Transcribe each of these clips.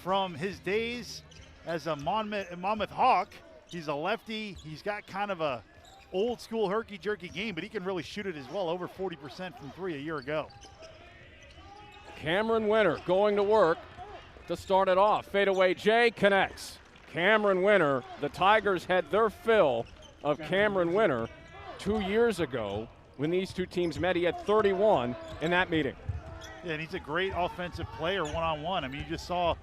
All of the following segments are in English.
from his days as a Monmouth Hawk. He's a lefty. He's got kind of a old school herky-jerky game, but he can really shoot it as well, over 40% from three a year ago. Cameron Winter going to work to start it off. Fadeaway Jay connects. Cameron Winter, the Tigers had their fill of Cameron Winter 2 years ago when these two teams met. He had 31 in that meeting. Yeah, and he's a great offensive player one-on-one. I mean, you just saw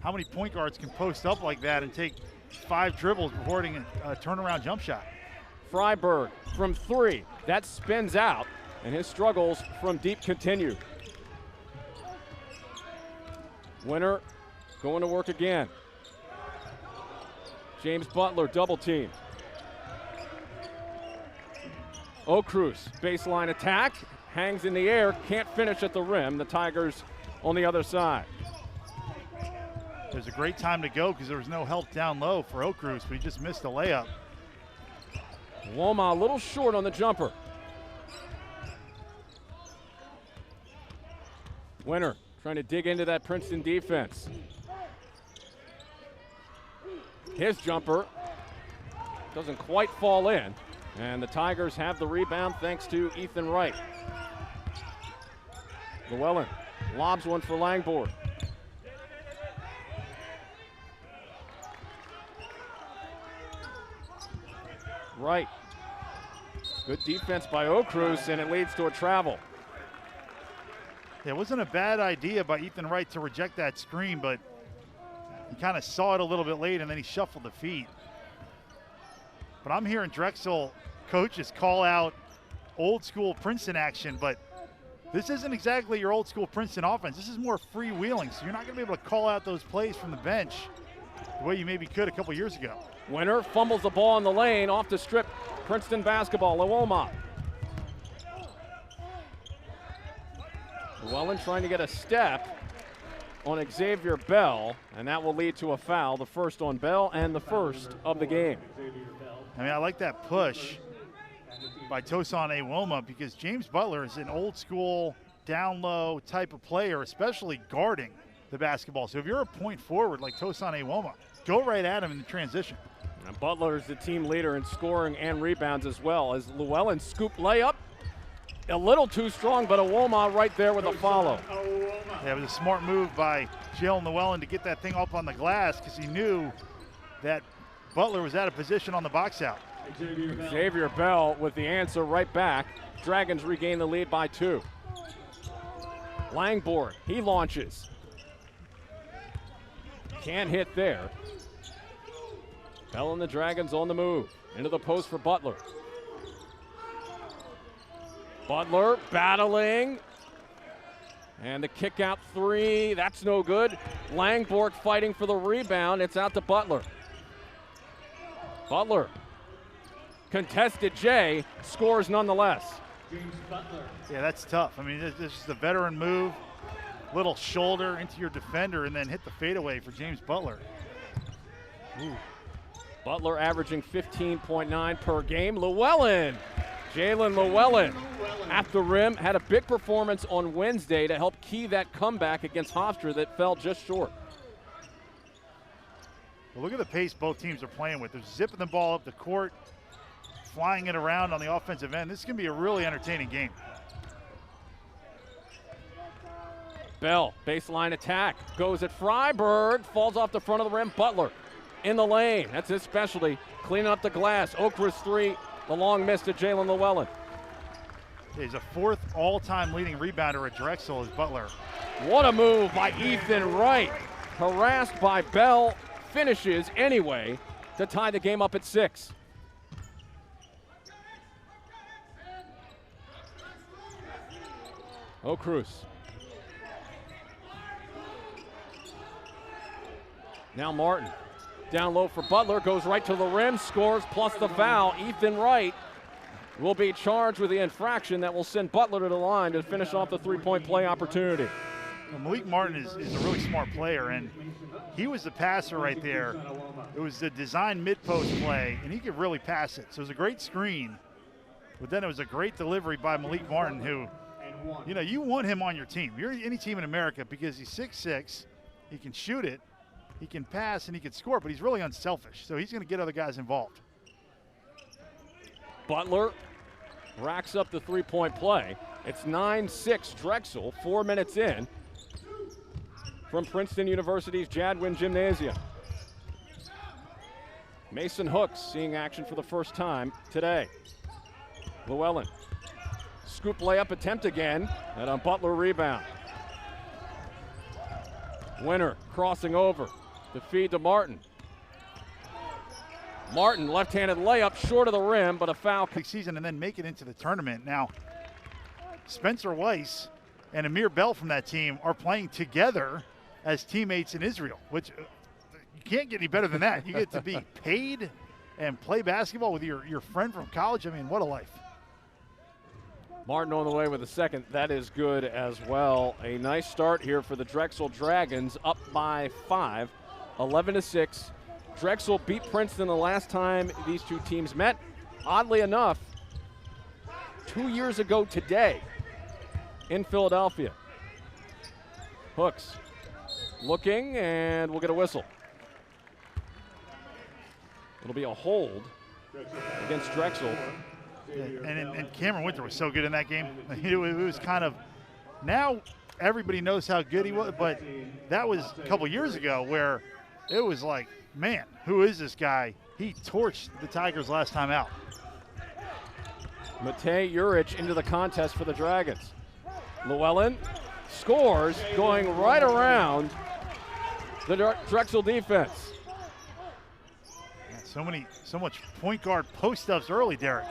how many point guards can post up like that and take 5 dribbles before hitting a turnaround jump shot. Freiberg from 3. That spins out, and his struggles from deep continue. Winter going to work again. James Butler double team. O'Cruz baseline attack, hangs in the air, can't finish at the rim. The Tigers on the other side. There's a great time to go because there was no help down low for O'Cruz, but he just missed a layup. Woma a little short on the jumper. Winter trying to dig into that Princeton defense. His jumper doesn't quite fall in, and the Tigers have the rebound thanks to Ethan Wright. Llewellyn lobs one for Langford. Wright. Good defense by O'Cruz, and it leads to a travel. Yeah, it wasn't a bad idea by Ethan Wright to reject that screen, but he kind of saw it a little bit late, and then he shuffled the feet. But I'm hearing Drexel coaches call out old school Princeton action, but this isn't exactly your old school Princeton offense. This is more freewheeling, so you're not going to be able to call out those plays from the bench the way you maybe could a couple years ago. Winter fumbles the ball in the lane, off to strip Princeton basketball. Llewellyn. Llewellyn trying to get a step on Xavier Bell, and that will lead to a foul, the first on Bell and the first of the game. I mean, I like that push by Tosan Awoma because James Butler is an old school, down low type of player, especially guarding the basketball. So if you're a point forward like Tosan Awoma, go right at him in the transition. And Butler is the team leader in scoring and rebounds as well, as Llewellyn scoop layup. A little too strong, but Awoma right there with a follow. Yeah, it was a smart move by Jalen Llewellyn to get that thing up on the glass because he knew that Butler was out of position on the box out. Xavier Bell with the answer right back. Dragons regain the lead by 2. Langford, he launches. Can't hit there. Bell and the Dragons on the move. Into the post for Butler. Butler battling. And the kick out 3, that's no good. Langford fighting for the rebound. It's out to Butler. Butler, contested J, scores nonetheless. Yeah, that's tough. I mean, this is the veteran move. Little shoulder into your defender and then hit the fadeaway for James Butler. Ooh. Butler averaging 15.9 per game. Llewellyn, Jalen Llewellyn at the rim, had a big performance on Wednesday to help key that comeback against Hofstra that fell just short. Well, look at the pace both teams are playing with. They're zipping the ball up the court, flying it around on the offensive end. This is going to be a really entertaining game. Bell, baseline attack, goes at Freiberg, falls off the front of the rim. Butler in the lane, that's his specialty, cleaning up the glass. O'Cruz 3, the long miss to Jalen Llewellyn. He's a 4th all-time leading rebounder at Drexel is Butler. What a move by Ethan Wright. Harassed by Bell, finishes anyway to tie the game up at 6. O'Cruz. Now Martin, down low for Butler, goes right to the rim, scores plus the foul. Ethan Wright will be charged with the infraction that will send Butler to the line to finish off the three-point play opportunity. Well, Malik Martin is a really smart player, and he was the passer right there. It was the design mid-post play, and he could really pass it. So it was a great screen, but then it was a great delivery by Malik Martin, who, you know, you want him on your team. You're any team in America because he's 6'6", he can shoot it, he can pass and he can score, but he's really unselfish. So he's going to get other guys involved. Butler racks up the three-point play. It's 9-6 Drexel, 4 minutes in from Princeton University's Jadwin Gymnasium. Mason Hooks seeing action for the first time today. Llewellyn, scoop layup attempt again, and a Butler rebound. Winner crossing over to feed to Martin. Martin, left-handed layup, short of the rim, but a foul. Season and then make it into the tournament. Now, Spencer Weiss and Amir Bell from that team are playing together as teammates in Israel, which you can't get any better than that. You get to be paid and play basketball with your friend from college. I mean, what a life. Martin on the way with a second. That is good as well. A nice start here for the Drexel Dragons, up by 5, 11-6. Drexel beat Princeton the last time these two teams met. Oddly enough, 2 years ago today in Philadelphia. Hooks looking, and we'll get a whistle. It'll be a hold against Drexel. And Cameron Winter was so good in that game. It was kind of, now everybody knows how good he was, but that was a couple years ago where it was like, man, who is this guy? He torched the Tigers last time out. Matej Juric into the contest for the Dragons. Llewellyn scores, going right around the Drexel defense. So much point guard post-ups early, Derek.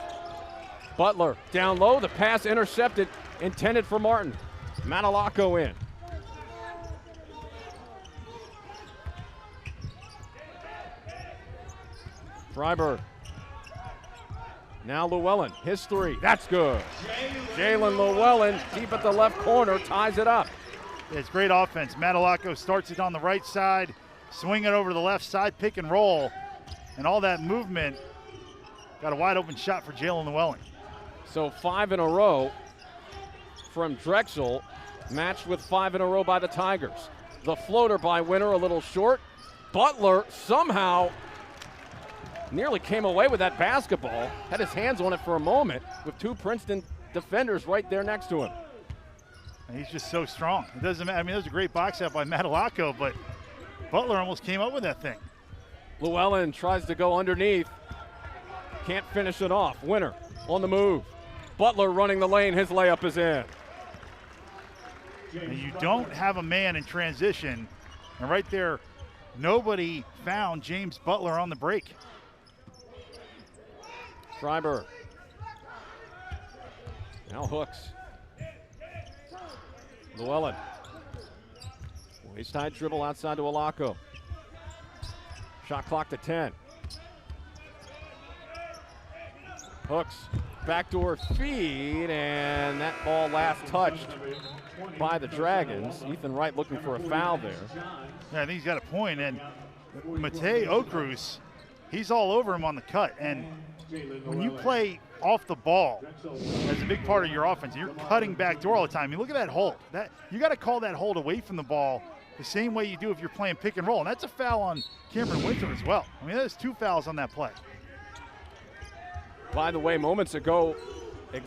Butler down low, the pass intercepted, intended for Martin. Matalako in. Freiberg. Now Llewellyn, his three, that's good. Jalen Llewellyn deep at the left corner, ties it up. It's great offense. Matalako starts it on the right side, swing it over to the left side, pick and roll, and all that movement. Got a wide open shot for Jalen Llewellyn. So 5 in a row from Drexel, matched with 5 in a row by the Tigers. The floater by Winter a little short. Butler somehow nearly came away with that basketball, had his hands on it for a moment with 2 Princeton defenders right there next to him. And he's just so strong. It doesn't matter. I mean, there's a great box out by Matalako, but Butler almost came up with that thing. Llewellyn tries to go underneath. Can't finish it off. Winter on the move. Butler running the lane. His layup is in. And you don't have a man in transition. And right there, nobody found James Butler on the break. Freiberg. Now Hooks. Llewellyn. Waist-high dribble outside to Alako. Shot clock to 10. Hooks, backdoor feed, and that ball last touched by the Dragons. Ethan Wright looking for a foul there. Yeah, I think he's got a point, and Matej Okrus, he's all over him on the cut. And when you play off the ball as a big part of your offense, you're cutting backdoor all the time. I mean, look at that hold. You got to call that hold away from the ball the same way you do if you're playing pick and roll. And that's a foul on Cameron Winter as well. I mean, there's 2 fouls on that play. By the way, moments ago,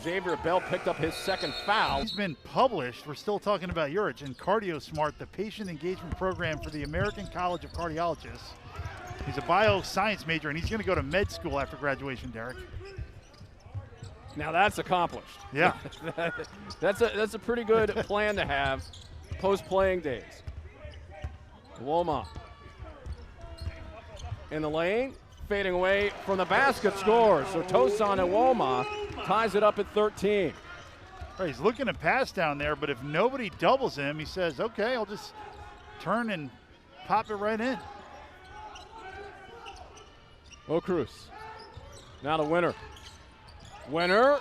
Xavier Bell picked up his second foul. He's been published. We're still talking about Juric in CardioSmart, the patient engagement program for the American College of Cardiologists. He's a bioscience major, and he's going to go to med school after graduation, Derek. Now that's accomplished. Yeah. that's a pretty good plan to have post-playing days. Woma in the lane, fading away from the basket, scores. So Tosan Woma ties it up at 13. Right, he's looking to pass down there, but if nobody doubles him, he says, okay, I'll just turn and pop it right in. Okrus. Now the Winter. Winter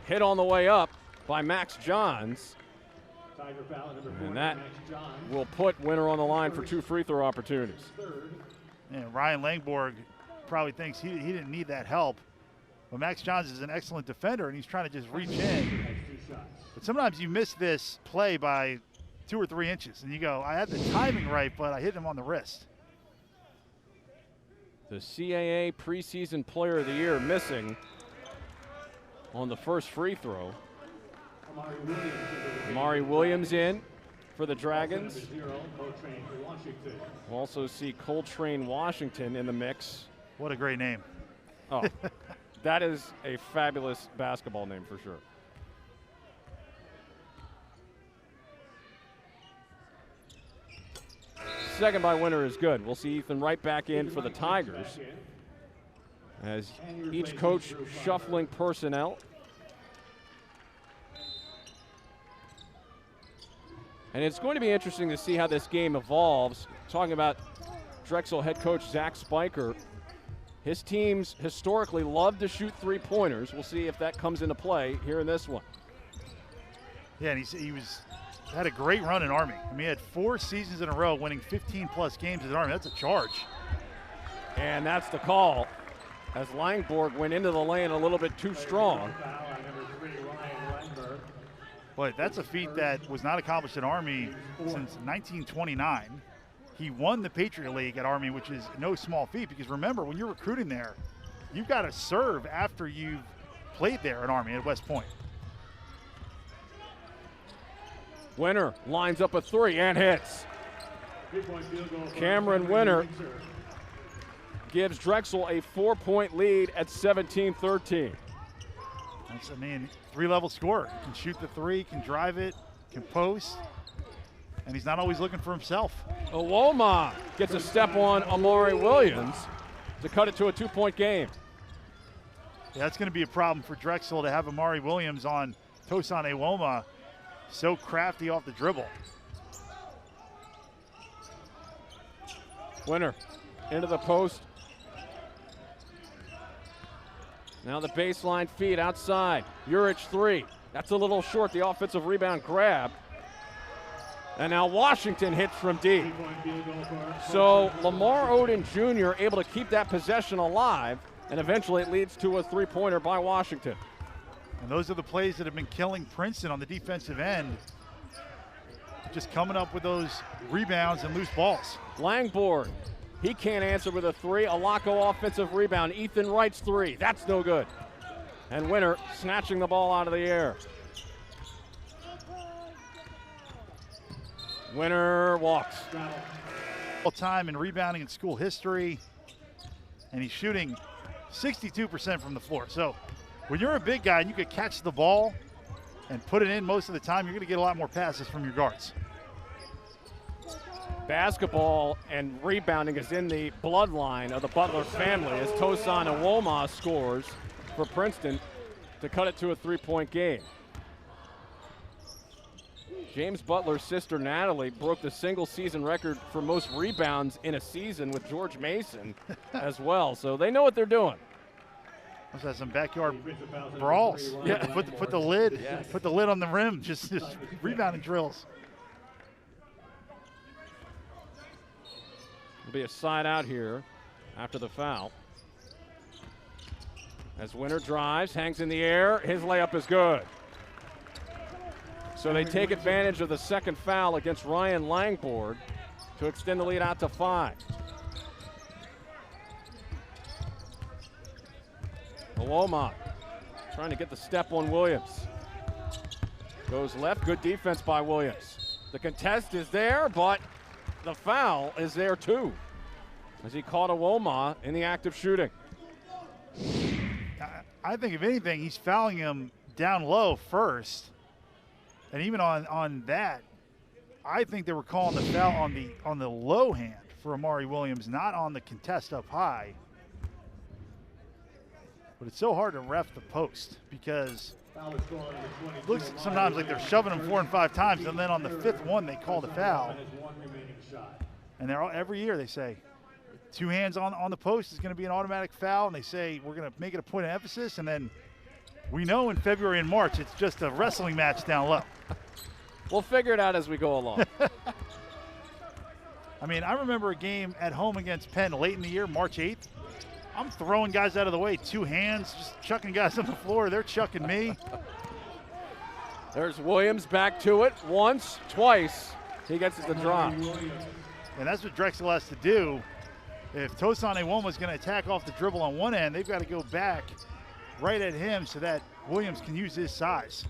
hit on the way up by Max Johns. And that will put Winter on the line for 2 free throw opportunities. And Ryan Langborg probably thinks he didn't need that help. But Max Johns is an excellent defender, and he's trying to just reach in. But sometimes you miss this play by 2 or 3 inches. And you go, I had the timing right, but I hit him on the wrist. The CAA preseason player of the year missing on the first free throw. Amari Williams in for the Dragons. We'll also see Coltrane Washington in the mix. What a great name. Oh, that is a fabulous basketball name for sure. Second by Winter is good. We'll see Ethan Wright back in for the Tigers as each coach shuffling personnel. And it's going to be interesting to see how this game evolves. Talking about Drexel head coach Zach Spiker. His teams historically love to shoot three-pointers. We'll see if that comes into play here in this one. Yeah, and he had a great run in Army. I mean, he had 4 seasons in a row winning 15-plus games in Army. That's a charge. And that's the call as Langborg went into the lane a little bit too strong. But that's a feat that was not accomplished in Army since 1929. He won the Patriot League at Army, which is no small feat because remember, when you're recruiting there, you've got to serve after you've played there in Army at West Point. Winter lines up a 3 and hits. Cameron Winter gives Drexel a 4-point lead at 17-13. That's, I mean, 3-level scorer. Can shoot the 3, can drive it, can post, and he's not always looking for himself. Uwoma gets a step on Amari Williams to cut it to a 2-point game. Yeah, that's going to be a problem for Drexel to have Amari Williams on Tosan Uwoma, so crafty off the dribble. Winter into the post. Now the baseline feed outside. Urich 3. That's a little short, the offensive rebound grab. And now Washington hits from deep. So Lamar Odin Jr. able to keep that possession alive, and eventually it leads to a 3-pointer by Washington. And those are the plays that have been killing Princeton on the defensive end. Just coming up with those rebounds and loose balls. Langborg, he can't answer with a 3. Alaco offensive rebound. Ethan Wright's 3. That's no good. And Winter snatching the ball out of the air. Winter walks. All time in rebounding in school history. And he's shooting 62% from the floor. So when you're a big guy and you could catch the ball and put it in most of the time, you're going to get a lot more passes from your guards. Basketball and rebounding is in the bloodline of the Butler family as Tosan Uwoma scores for Princeton to cut it to a 3-point game. James Butler's sister Natalie broke the single-season record for most rebounds in a season with George Mason as well. So they know what they're doing. Must have some backyard brawls. Yeah, put the lid, yes. Put the lid on the rim. Just rebounding drills. It'll be a side out here after the foul. As Winter drives, hangs in the air, his layup is good. So they take advantage of the second foul against Ryan Langborg to extend the lead out to 5. Uwoma trying to get the step on Williams. Goes left, good defense by Williams. The contest is there, but the foul is there too, as he caught Uwoma in the act of shooting. I think if anything, he's fouling him down low first. And even on that, I think they were calling the foul on the low hand for Amari Williams, not on the contest up high. But it's so hard to ref the post because it looks sometimes like they're shoving him 4 and 5 times, and then on the 5th one they call the foul. And every year they say 2 hands on the post is going to be an automatic foul, and they say we're going to make it a point of emphasis, and then we know in February and March it's just a wrestling match down low. We'll figure it out as we go along. I mean, I remember a game at home against Penn late in the year, March 8th. I'm throwing guys out of the way, 2 hands, just chucking guys on the floor. They're chucking me. There's Williams back to it once, twice. He gets it to drop. And that's what Drexel has to do. If Tosan Iwoma's going to attack off the dribble on one end, they've got to go back right at him so that Williams can use his size.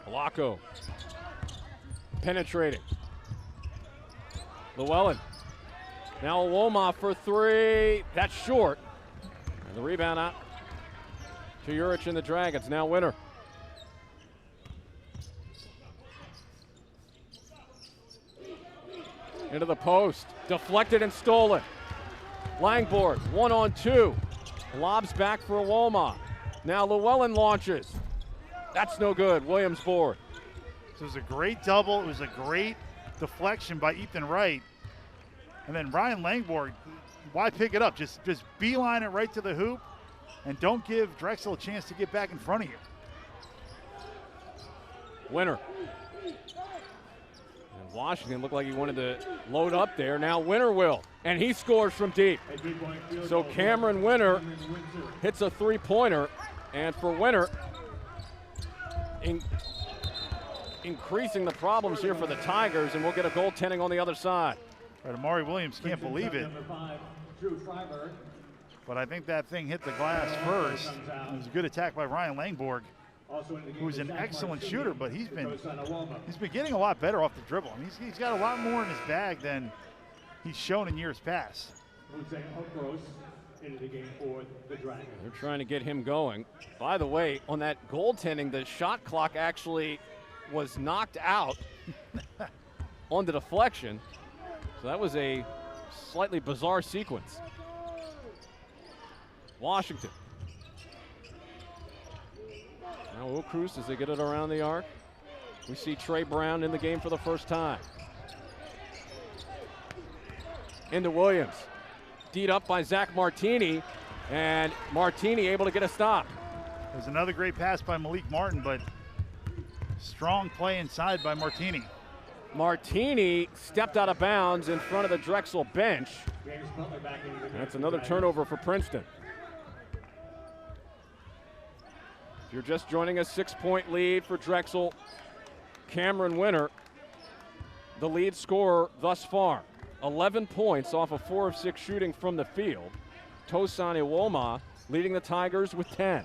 Polacco penetrating. Llewellyn. Now Iwoma for three. That's short. And the rebound out to Juric and the Dragons. Now Winter. Into the post. Deflected and stolen. Langborg, 1-on-2. Lobs back for Iwoma. Now Llewellyn launches. That's no good. Williams board. So it was a great double. It was a great deflection by Ethan Wright. And then Ryan Langborg, why pick it up? Just beeline it right to the hoop and don't give Drexel a chance to get back in front of you. Winter. And Washington looked like he wanted to load up there. Now Winter will. And he scores from deep. So Cameron Winter hits a three-pointer. And for Winter, increasing the problems here for the Tigers, and we'll get a goaltending on the other side. But Amari Williams can't believe it. But I think that thing hit the glass first. It was a good attack by Ryan Langborg, who's an excellent shooter, but he's been getting a lot better off the dribble. I mean, he's got a lot more in his bag than he's shown in years past. Into the game for the Dragons. They're trying to get him going. By the way, on that goaltending, the shot clock actually was knocked out on the deflection. So that was a slightly bizarre sequence. Washington. Now O'Cruz as they get it around the arc. We see Trey Brown in the game for the first time. Into Williams. D'd up by Zach Martini, and Martini able to get a stop. There's another great pass by Malik Martin, but strong play inside by Martini. Martini stepped out of bounds in front of the Drexel bench. That's another turnover for Princeton. If you're just joining us, 6-point lead for Drexel. Cameron Winter, the lead scorer thus far. 11 points off of 4 of 6 shooting from the field. Tosan Iwoma leading the Tigers with 10.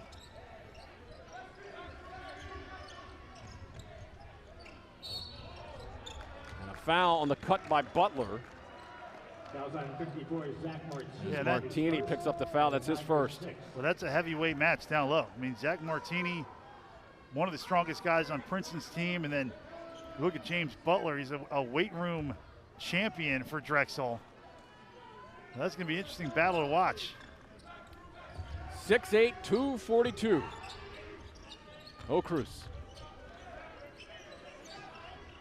And a foul on the cut by Butler. Yeah, Martini picks up the foul. That's his first. Well, that's a heavyweight match down low. I mean, Zach Martini, one of the strongest guys on Princeton's team, and then look at James Butler. He's a weight room champion for Drexel. That's going to be an interesting battle to watch. 6'8", 242. O'Cruz.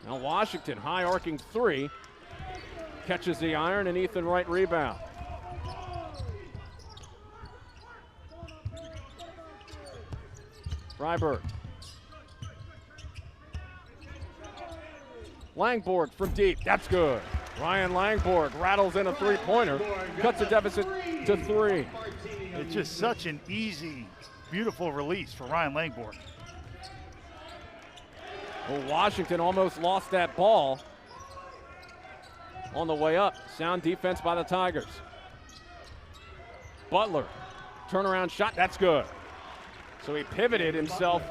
Now Washington, high arcing three. Catches the iron, and Ethan Wright rebound. Freiberg. Langborg from deep, that's good. Ryan Langborg rattles in a three-pointer, cuts the deficit to 3. It's just such an easy, beautiful release for Ryan Langborg. Well, Washington almost lost that ball on the way up. Sound defense by the Tigers. Butler, turnaround shot, that's good. So he pivoted himself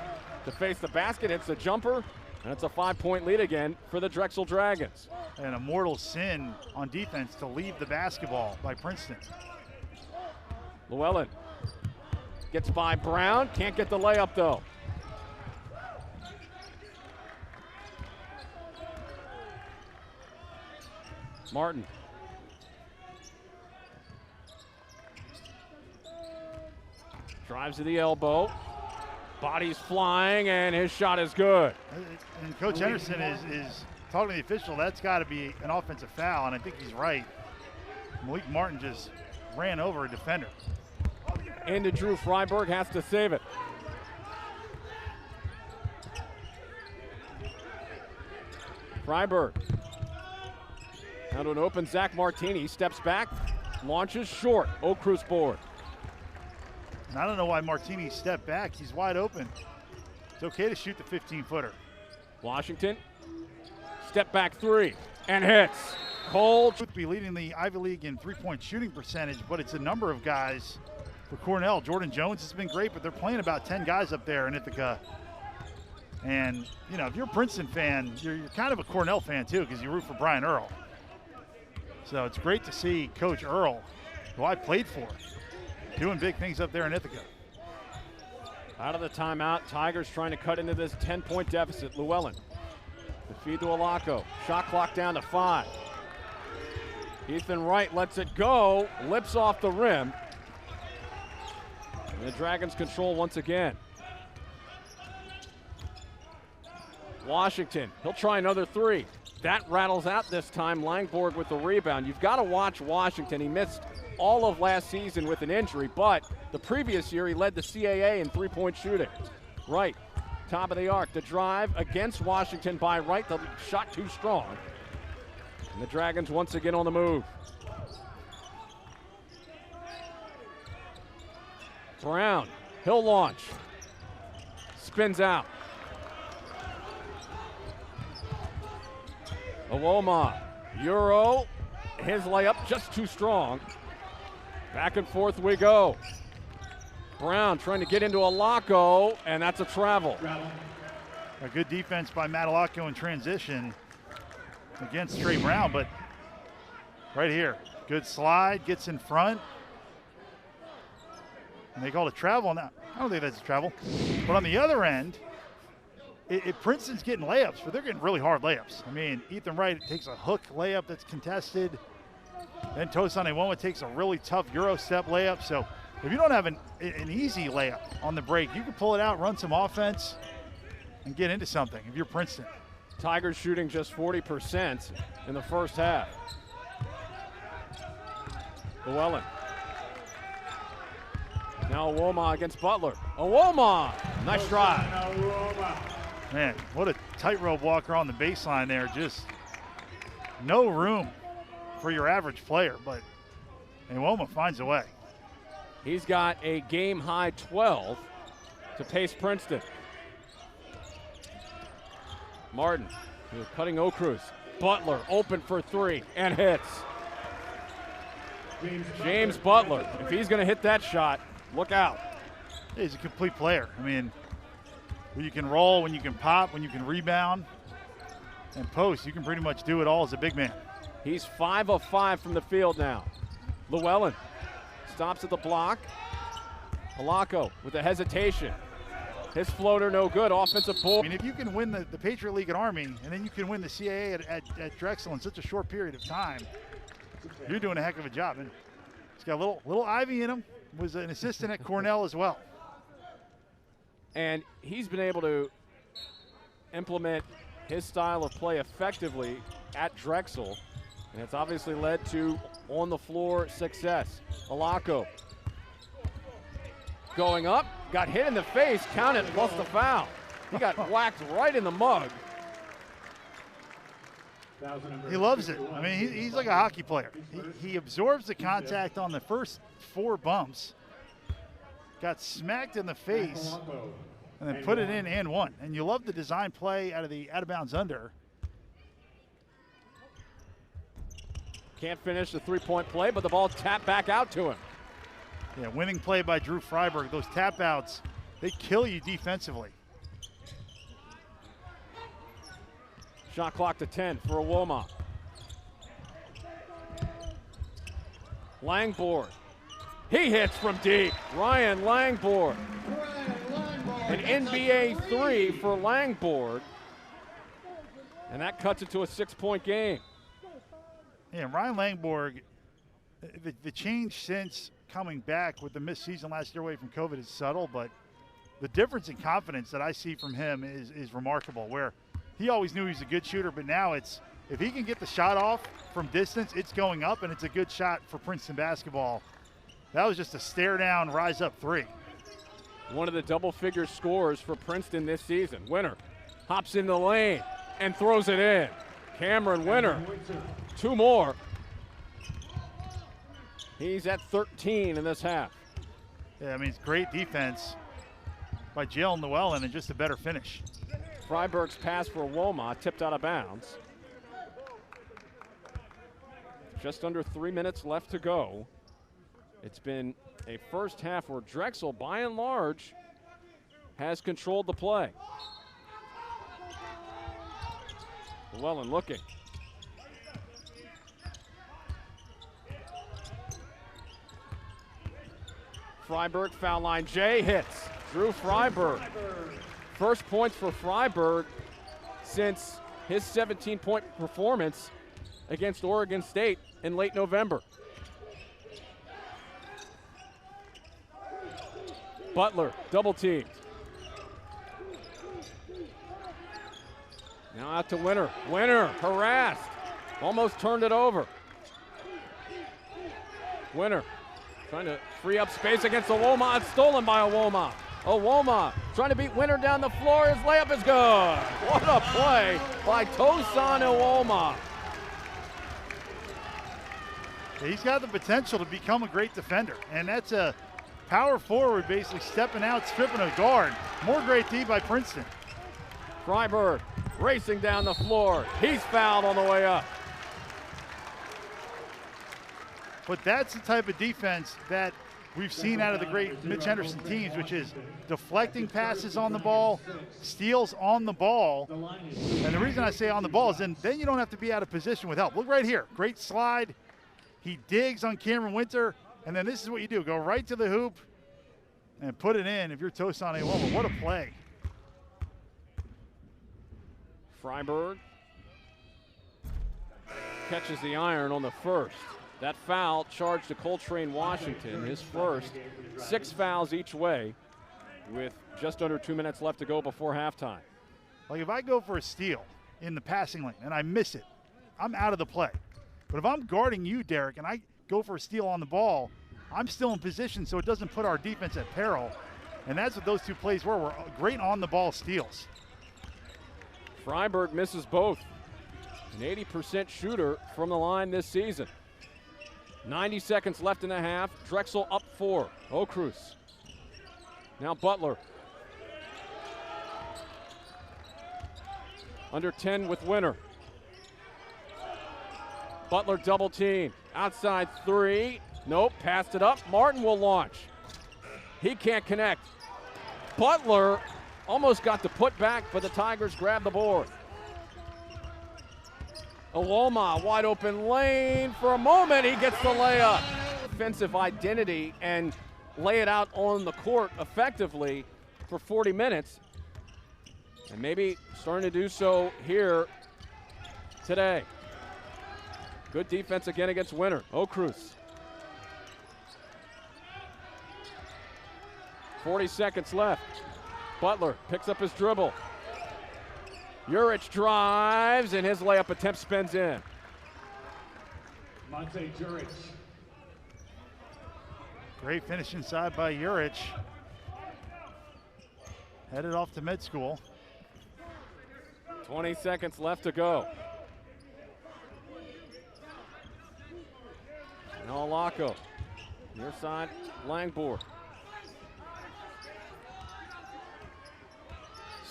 to face the basket, hits the jumper, and it's a 5-point lead again for the Drexel Dragons. And a mortal sin on defense to leave the basketball by Princeton. Llewellyn gets by Brown, can't get the layup though. Martin. Drives to the elbow. Body's flying, and his shot is good. And Coach Henderson is talking to the official. That's got to be an offensive foul, and I think he's right. Malik Martin just ran over a defender. Into Drew Freiberg, has to save it. Freiberg. Now to an open Zach Martini, steps back, launches short. O'Cruz board. And I don't know why Martini stepped back. He's wide open. It's okay to shoot the 15-footer. Washington, step back three, and hits. Cold. Would be leading the Ivy League in three-point shooting percentage, but it's a number of guys for Cornell. Jordan Jones has been great, but they're playing about 10 guys up there in Ithaca. And, you know, if you're a Princeton fan, you're kind of a Cornell fan too, because you root for Brian Earl. So it's great to see Coach Earl, who I played for, doing big things up there in Ithaca. Out of the timeout, Tigers trying to cut into this 10-point deficit. Llewellyn, the feed to Alaco. Shot clock down to 5. Ethan Wright lets it go, lips off the rim. And the Dragons control once again. Washington, he'll try another 3. That rattles out this time. Langborg with the rebound. You've got to watch Washington. He missed all of last season with an injury, but the previous year he led the CAA in three-point shooting. Wright, top of the arc. The drive against Washington by Wright. The shot too strong. And the Dragons once again on the move. Brown, he'll launch. Spins out. Awoma, Euro, his layup just too strong. Back and forth we go. Brown trying to get into Alaco, and that's a travel. A good defense by Matt Alaco in transition against Trey Brown, but right here, good slide, gets in front. And they call it a travel. Now, I don't think that's a travel. But on the other end, Princeton's getting layups, but they're getting really hard layups. I mean, Ethan Wright takes a hook layup that's contested. Then Tosan Ewoma takes a really tough Euro step layup. So if you don't have an easy layup on the break, you can pull it out, run some offense, and get into something if you're Princeton. Tigers shooting just 40% in the first half. Llewellyn. Now Awoma against Butler. Awoma! Nice drive. Man, what a tightrope walker on the baseline there. Just no room for your average player, but Awoma finds a way. He's got a game-high 12 to pace Princeton. Martin, cutting O'Cruz. Butler open for 3 and hits. James Butler, if he's going to hit that shot, look out. He's a complete player. I mean, when you can roll, when you can pop, when you can rebound and post, you can pretty much do it all as a big man. He's 5 of 5 from the field now. Llewellyn stops at the block. Alaco with the hesitation. His floater no good, offensive board. I mean, if you can win the Patriot League at Army and then you can win the CAA at Drexel in such a short period of time, you're doing a heck of a job. And he's got a little Ivy in him. Was an assistant at Cornell as well. And he's been able to implement his style of play effectively at Drexel, and it's obviously led to on-the-floor success. Alaco going up, got hit in the face, counted plus the foul. He got whacked right in the mug. He loves it. I mean, he's like a hockey player. He absorbs the contact on the first 4 bumps, got smacked in the face, and then put it in and one. And you love the design play out of the out-of-bounds under. Can't finish the three-point play, but the ball tapped back out to him. Yeah, winning play by Drew Freiberg. Those tap outs, they kill you defensively. Shot clock to 10 for Awoma. Langborg. He hits from deep. Ryan Langborg. An NBA 3 for Langborg. And that cuts it to a 6-point game. Yeah, Ryan Langborg, the change since coming back with the missed season last year away from COVID is subtle, but the difference in confidence that I see from him is remarkable, where he always knew he was a good shooter, but now it's, if he can get the shot off from distance, it's going up, and it's a good shot for Princeton basketball. That was just a stare down, rise up 3. One of the double-figure scores for Princeton this season. Winner hops in the lane and throws it in. Cameron Winner, 2 more. He's at 13 in this half. Yeah, I mean, it's great defense by Jalen Llewellyn and just a better finish. Freiberg's pass for Woma tipped out of bounds. Just under 3 minutes left to go. It's been a first half where Drexel, by and large, has controlled the play. Llewellyn looking. Freiberg, foul line, Jay hits. Drew Freiberg. First points for Freiberg since his 17-point performance against Oregon State in late November. Butler, double teamed. Now out to Winter. Winter, harassed. Almost turned it over. Winter trying to free up space against Owoma. It's stolen by Owoma. Owoma trying to beat Winter down the floor. His layup is good. What a play by Tosan Owoma. He's got the potential to become a great defender, and that's a power forward basically stepping out, stripping a guard. More great D by Princeton. Freiberg racing down the floor. He's fouled on the way up. But that's the type of defense that we've seen out of the great Mitch Henderson teams, which is deflecting passes on the ball, steals on the ball. And the reason I say on the ball is then you don't have to be out of position with help. Look right here. Great slide. He digs on Cameron Winter. And then this is what you do. Go right to the hoop and put it in if you're Tosan Owoma. What a play. Freiberg catches the iron on the first. That foul charged to Coltrane Washington, his first. 6 fouls each way with just under 2 minutes left to go before halftime. Like if I go for a steal in the passing lane and I miss it, I'm out of the play. But if I'm guarding you, Derek, and I go for a steal on the ball, I'm still in position so it doesn't put our defense at peril. And that's what those two plays were great on-the-ball steals. Freiberg misses both. An 80% shooter from the line this season. 90 seconds left in the half. Drexel up 4. O'Cruz. Now Butler. Under 10 with Winter. Butler double team. Outside 3. Nope, passed it up. Martin will launch. He can't connect. Butler almost got the put back, but the Tigers grab the board. Owoma, wide open lane. For a moment, he gets the layup. Offensive identity and lay it out on the court effectively for 40 minutes. And maybe starting to do so here today. Good defense again against Winter. O'Cruz. 40 seconds left. Butler picks up his dribble. Juric drives, and his layup attempt spins in. Monte Juric. Great finish inside by Juric. Headed off to med school. 20 seconds left to go. Now Laco. Near side, Langborg.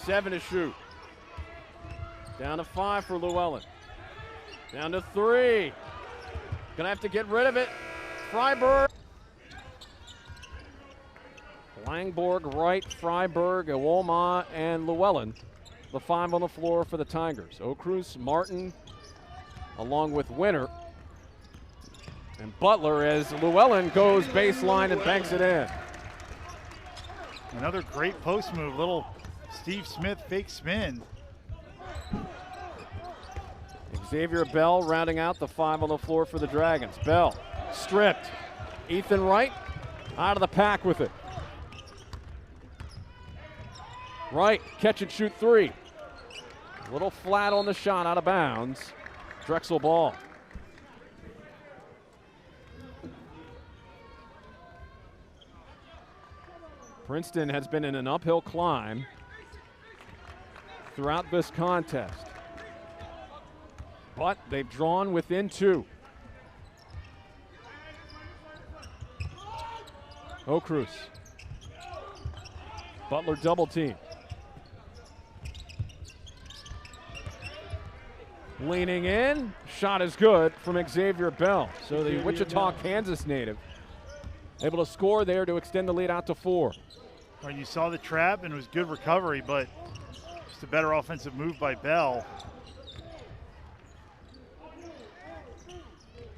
7 to shoot. Down to 5 for Llewellyn. Down to 3. Gonna have to get rid of it. Freiberg. Langborg right, Freiberg, Owoma, and Llewellyn. The 5 on the floor for the Tigers. O'Cruz, Martin, along with Winter. And Butler as Llewellyn goes baseline and banks it in. Another great post move. Little Steve Smith fake spin. Xavier Bell rounding out the 5 on the floor for the Dragons. Bell stripped. Ethan Wright out of the pack with it. Wright, catch and shoot 3. A little flat on the shot, out of bounds. Drexel ball. Princeton has been in an uphill climb throughout this contest. But they've drawn within 2. O'Cruz. Butler double team. Leaning in, shot is good from Xavier Bell. So the Wichita, Kansas native able to score there to extend the lead out to 4. Well, you saw the trap and it was good recovery, but just a better offensive move by Bell.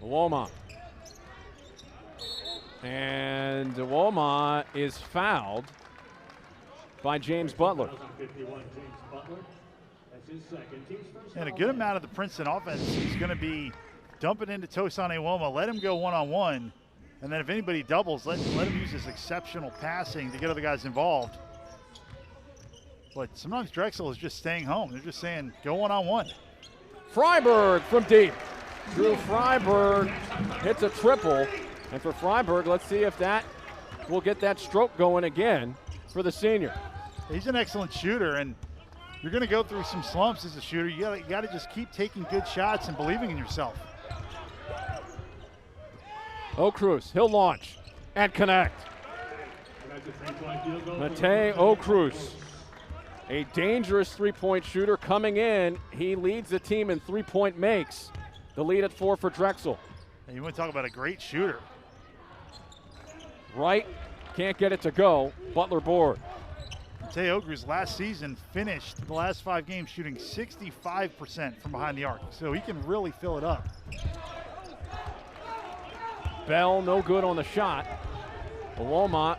Uoma. And Uoma is fouled by James Butler. And a good amount of the Princeton offense is going to be dumping into Tosan Uoma, let him go one-on-one, and then if anybody doubles, let him use his exceptional passing to get other guys involved. But sometimes Drexel is just staying home. They're just saying, go one-on-one. Freiberg from deep. Drew Freiberg hits a triple. And for Freiberg, let's see if that will get that stroke going again for the senior. He's an excellent shooter, and you're going to go through some slumps as a shooter. You got to just keep taking good shots and believing in yourself. O'Cruz, he'll launch and connect. Matei O'Cruz, a dangerous three-point shooter coming in. He leads the team in three-point makes. The lead at 4 for Drexel. And you want to talk about a great shooter. Right, can't get it to go. Butler board. Matei O'Cruz last season finished the last 5 games shooting 65% from behind the arc, so he can really fill it up. Bell no good on the shot. Uoma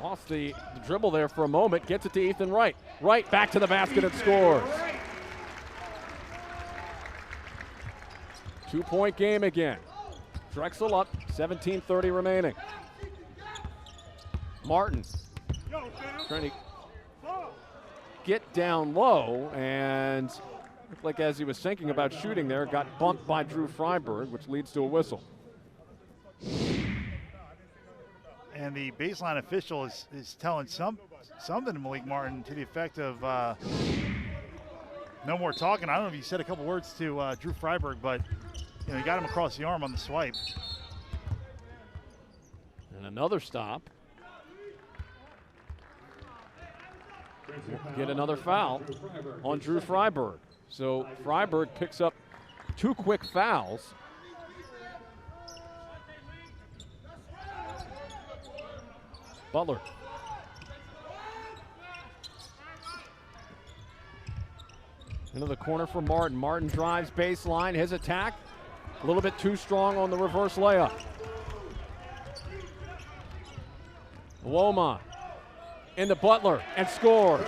lost the dribble there for a moment, gets it to Ethan Wright. Wright back to the basket and scores. 2-point game again. Drexel up, 17:30 remaining. Martin trying to get down low, and looked like as he was thinking about shooting there, got bumped by Drew Freiberg, which leads to a whistle. And the baseline official is telling something to Malik Martin to the effect of no more talking. I don't know if he said a couple words to Drew Freiberg, but he got him across the arm on the swipe. And another stop. Get another foul on Drew Freiberg. So Freiberg picks up 2 quick fouls. Butler. Into the corner for Martin. Martin drives baseline. His attack a little bit too strong on the reverse layup. Uoma into Butler and scores.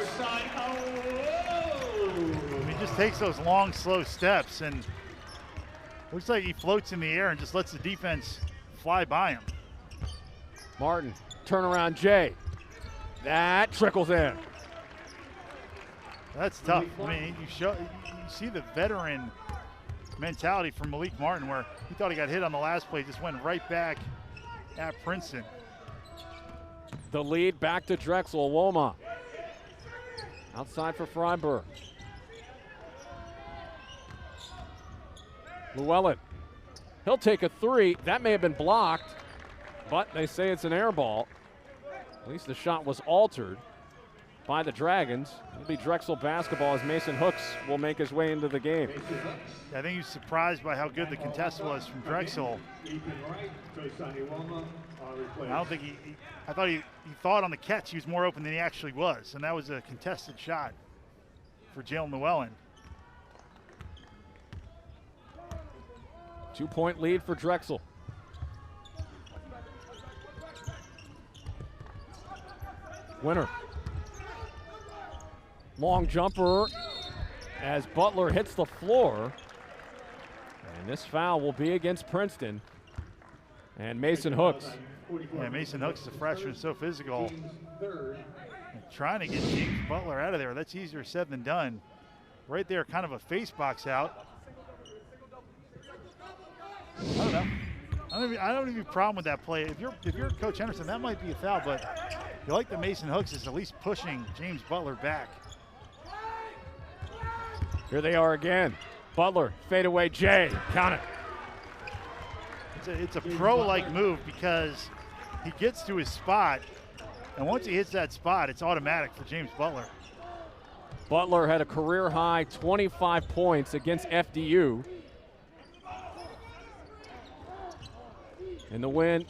He just takes those long, slow steps, and looks like he floats in the air and just lets the defense fly by him. Martin, turnaround Jay. That trickles in. That's tough. I mean, you see the veteran mentality from Malik Martin, where he thought he got hit on the last play, just went right back at Princeton. The lead back to Drexel. Uoma outside for Freiberg. Llewellyn, he'll take a 3. That may have been blocked, but they say it's an air ball. At least the shot was altered by the Dragons. It'll be Drexel basketball as Mason Hooks will make his way into the game. I think he was surprised by how good the contest was from Drexel. I don't think I thought he thought on the catch he was more open than he actually was, and that was a contested shot for Jalen Llewellyn. 2-point lead for Drexel. Winner. Long jumper as Butler hits the floor. And this foul will be against Princeton. And Mason Hooks. Yeah, Mason Hooks is a freshman, so physical. And trying to get James Butler out of there, that's easier said than done. Right there, kind of a face box out. I don't know. I don't have any problem with that play. If you're Coach Henderson, that might be a foul, but you like that Mason Hooks is at least pushing James Butler back. Here they are again. Butler, fadeaway Jay, count it. It's a pro-like move because he gets to his spot, And once he hits that spot, it's automatic for James Butler. Butler had a career-high 25 points against FDU in the win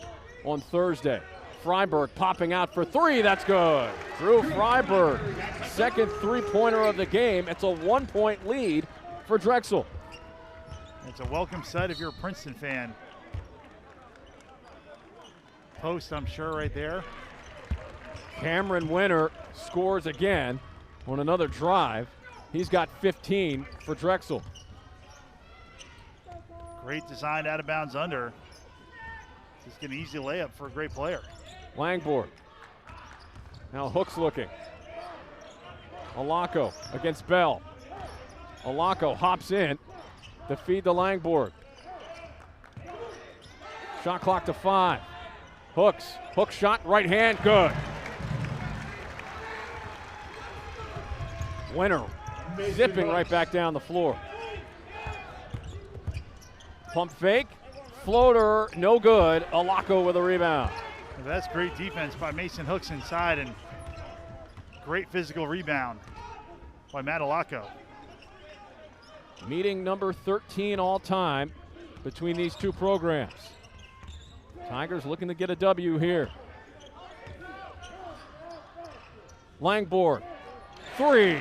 on Thursday. Freiberg popping out for three. That's good. Drew Freiberg, second three-pointer of the game. It's a 1-point lead for Drexel. It's a welcome sight if you're a Princeton fan. Post, I'm sure, right there. Cameron Winter scores again on another drive. He's got 15 for Drexel. Great design out of bounds under. Just get an easy layup for a great player. Langborg. Now Hook's looking. Alako against Bell. Alako hops in to feed to Langborg. Shot clock to 5. Hooks. Hook shot, right hand, good. Winner zipping right back down the floor. Pump fake. Floater, no good. Alako with a rebound. That's great defense by Mason Hooks inside, and great physical rebound by Matt Alako. Meeting number 13 all time between these two programs. Tigers looking to get a W here. Langborg, three.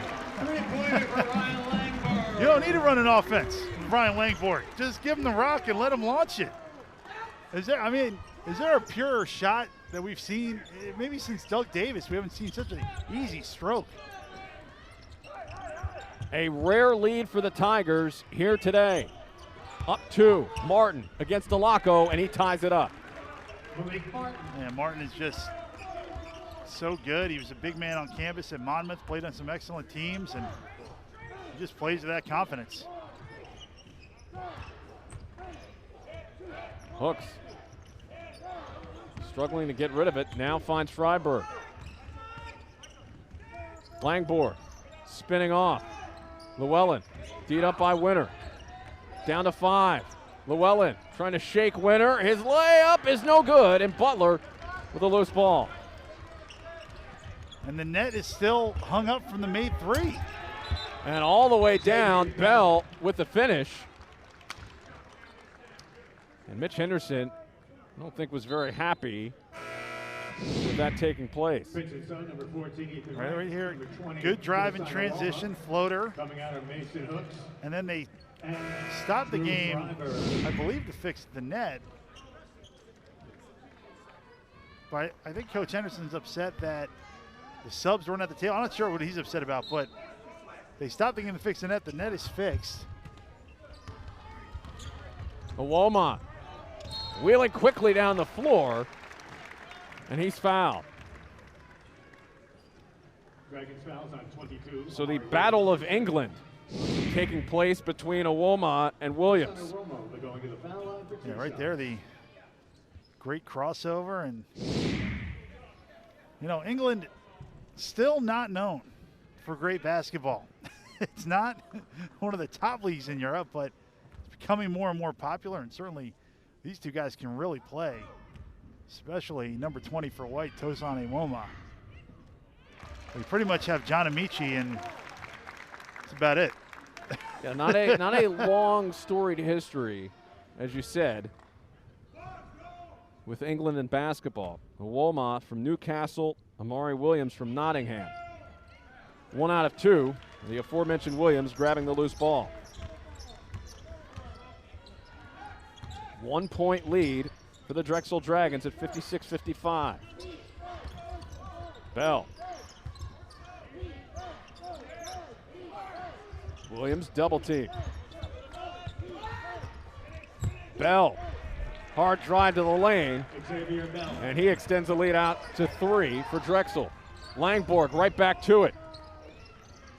You don't need to run an offense with Ryan Langborg. Just give him the rock and let him launch it. Is there a purer shot that we've seen? Maybe since Doug Davis, we haven't seen such an easy stroke. A rare lead for the Tigers here today. Up 2, Martin against Alako, and he ties it up. Yeah, Martin is just so good. He was a big man on campus at Monmouth, played on some excellent teams, and he just plays with that confidence. Hooks struggling to get rid of it, now finds Freiberg. Langborg spinning off. Llewellyn, teed up by Winter. Down to 5. Llewellyn trying to shake Winter. His layup is no good, and Butler with a loose ball. And the net is still hung up from the made three. And all the way down, Bell with the finish. And Mitch Henderson, I don't think was very happy with that taking place. Right here, good drive in transition, floater. And then they stopped the game, I believe, to fix the net. But I think Coach Henderson's upset that the subs weren't at the table. I'm not sure what he's upset about, but they stopped the game to fix the net. The net is fixed. Awoma wheeling quickly down the floor, and he's fouled. So the Battle of England taking place between Awoma and Williams. Yeah, right there, the great crossover. And, you know, England still not known for great basketball. It's not one of the top leagues in Europe, but it's becoming more and more popular, and certainly these two guys can really play, especially number 20 for White, Tosan Awoma. We pretty much have John Amici, and that's about it. Yeah, not a long storied history, as you said, with England and basketball. Awoma from Newcastle, Amari Williams from Nottingham. 1 out of 2, the aforementioned Williams grabbing the loose ball. 1-point lead for the Drexel Dragons at 56-55. Bell. Williams double team. Bell, hard drive to the lane, and he extends the lead out to 3 for Drexel. Langborg right back to it.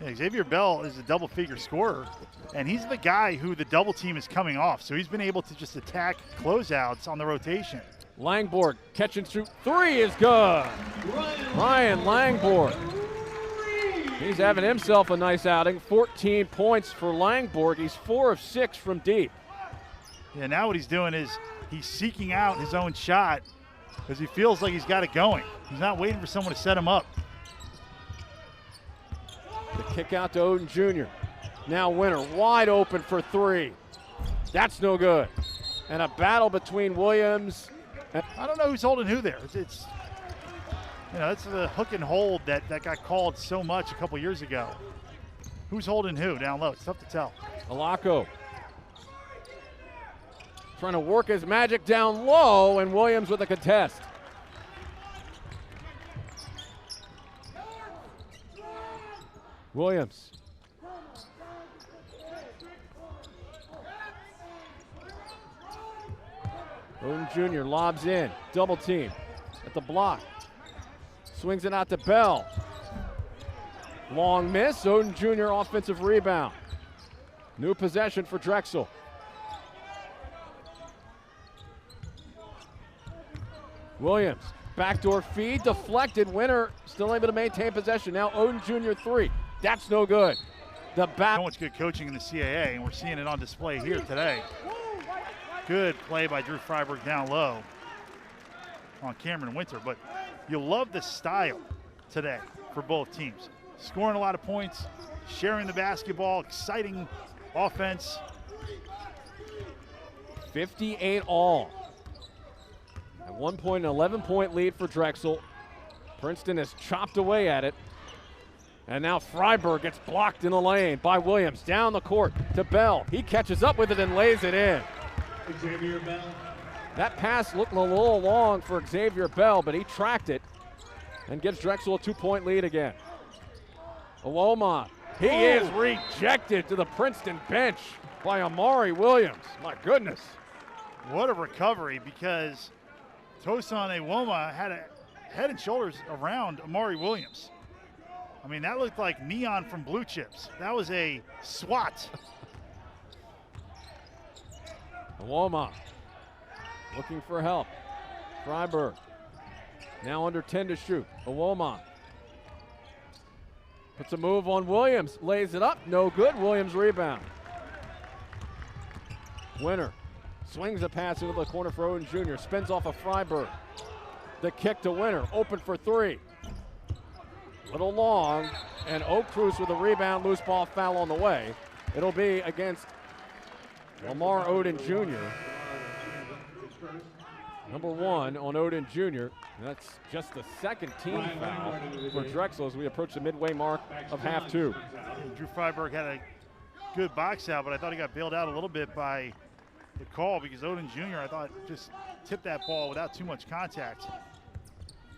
Yeah, Xavier Bell is a double-figure scorer, and he's the guy who the double team is coming off, so he's been able to just attack closeouts on the rotation. Langborg, catch and shoot, 3 is good. Ryan Langborg. He's having himself a nice outing. 14 points for Langborg. He's 4 of 6 from deep. Yeah, now what he's doing is he's seeking out his own shot because he feels like he's got it going. He's not waiting for someone to set him up. The kick out to Odin Jr. Now Winter wide open for three. That's no good. And a battle between Williams. I don't know who's holding who there. It's that's the hook and hold that got called so much a couple years ago. Who's holding who down low? It's tough to tell. Alako trying to work his magic down low, and Williams with a contest. Williams. Odin Jr. lobs in, double team at the block. Swings it out to Bell. Long miss, Odin Jr. offensive rebound. New possession for Drexel. Williams, backdoor feed, deflected. Winter still able to maintain possession. Now Odin Jr. three. That's no good. The back. So much good coaching in the CAA, and we're seeing it on display here today. Good play by Drew Freiberg down low on Cameron Winter, but you love the style today for both teams. Scoring a lot of points, sharing the basketball, exciting offense. 58 all. At one point, an 11-point lead for Drexel. Princeton has chopped away at it. And now Freiberg gets blocked in the lane by Williams. Down the court to Bell. He catches up with it and lays it in. Xavier Bell. That pass looked a little long for Xavier Bell, but he tracked it and gives Drexel a 2-point lead again. Awoma, he is rejected to the Princeton bench by Amari Williams. My goodness. What a recovery, because Tosan Awoma had a head and shoulders around Amari Williams. I mean, that looked like neon from Blue Chips. That was a swat. Awoma looking for help. Freiberg now under 10 to shoot. Awoma puts a move on Williams, lays it up, no good. Williams rebound. Winter swings a pass into the corner for Odin Jr., spins off of Freiberg. The kick to Winter, open for three. Little long, and Cruz with a rebound, loose ball foul on the way. It'll be against Lamar Odin Jr. Number one on Odin Jr. That's just the second team foul for Drexel as we approach the midway mark of half two. Drew Freiberg had a good box out, but I thought he got bailed out a little bit by the call, because Odin Jr., I thought, just tipped that ball without too much contact.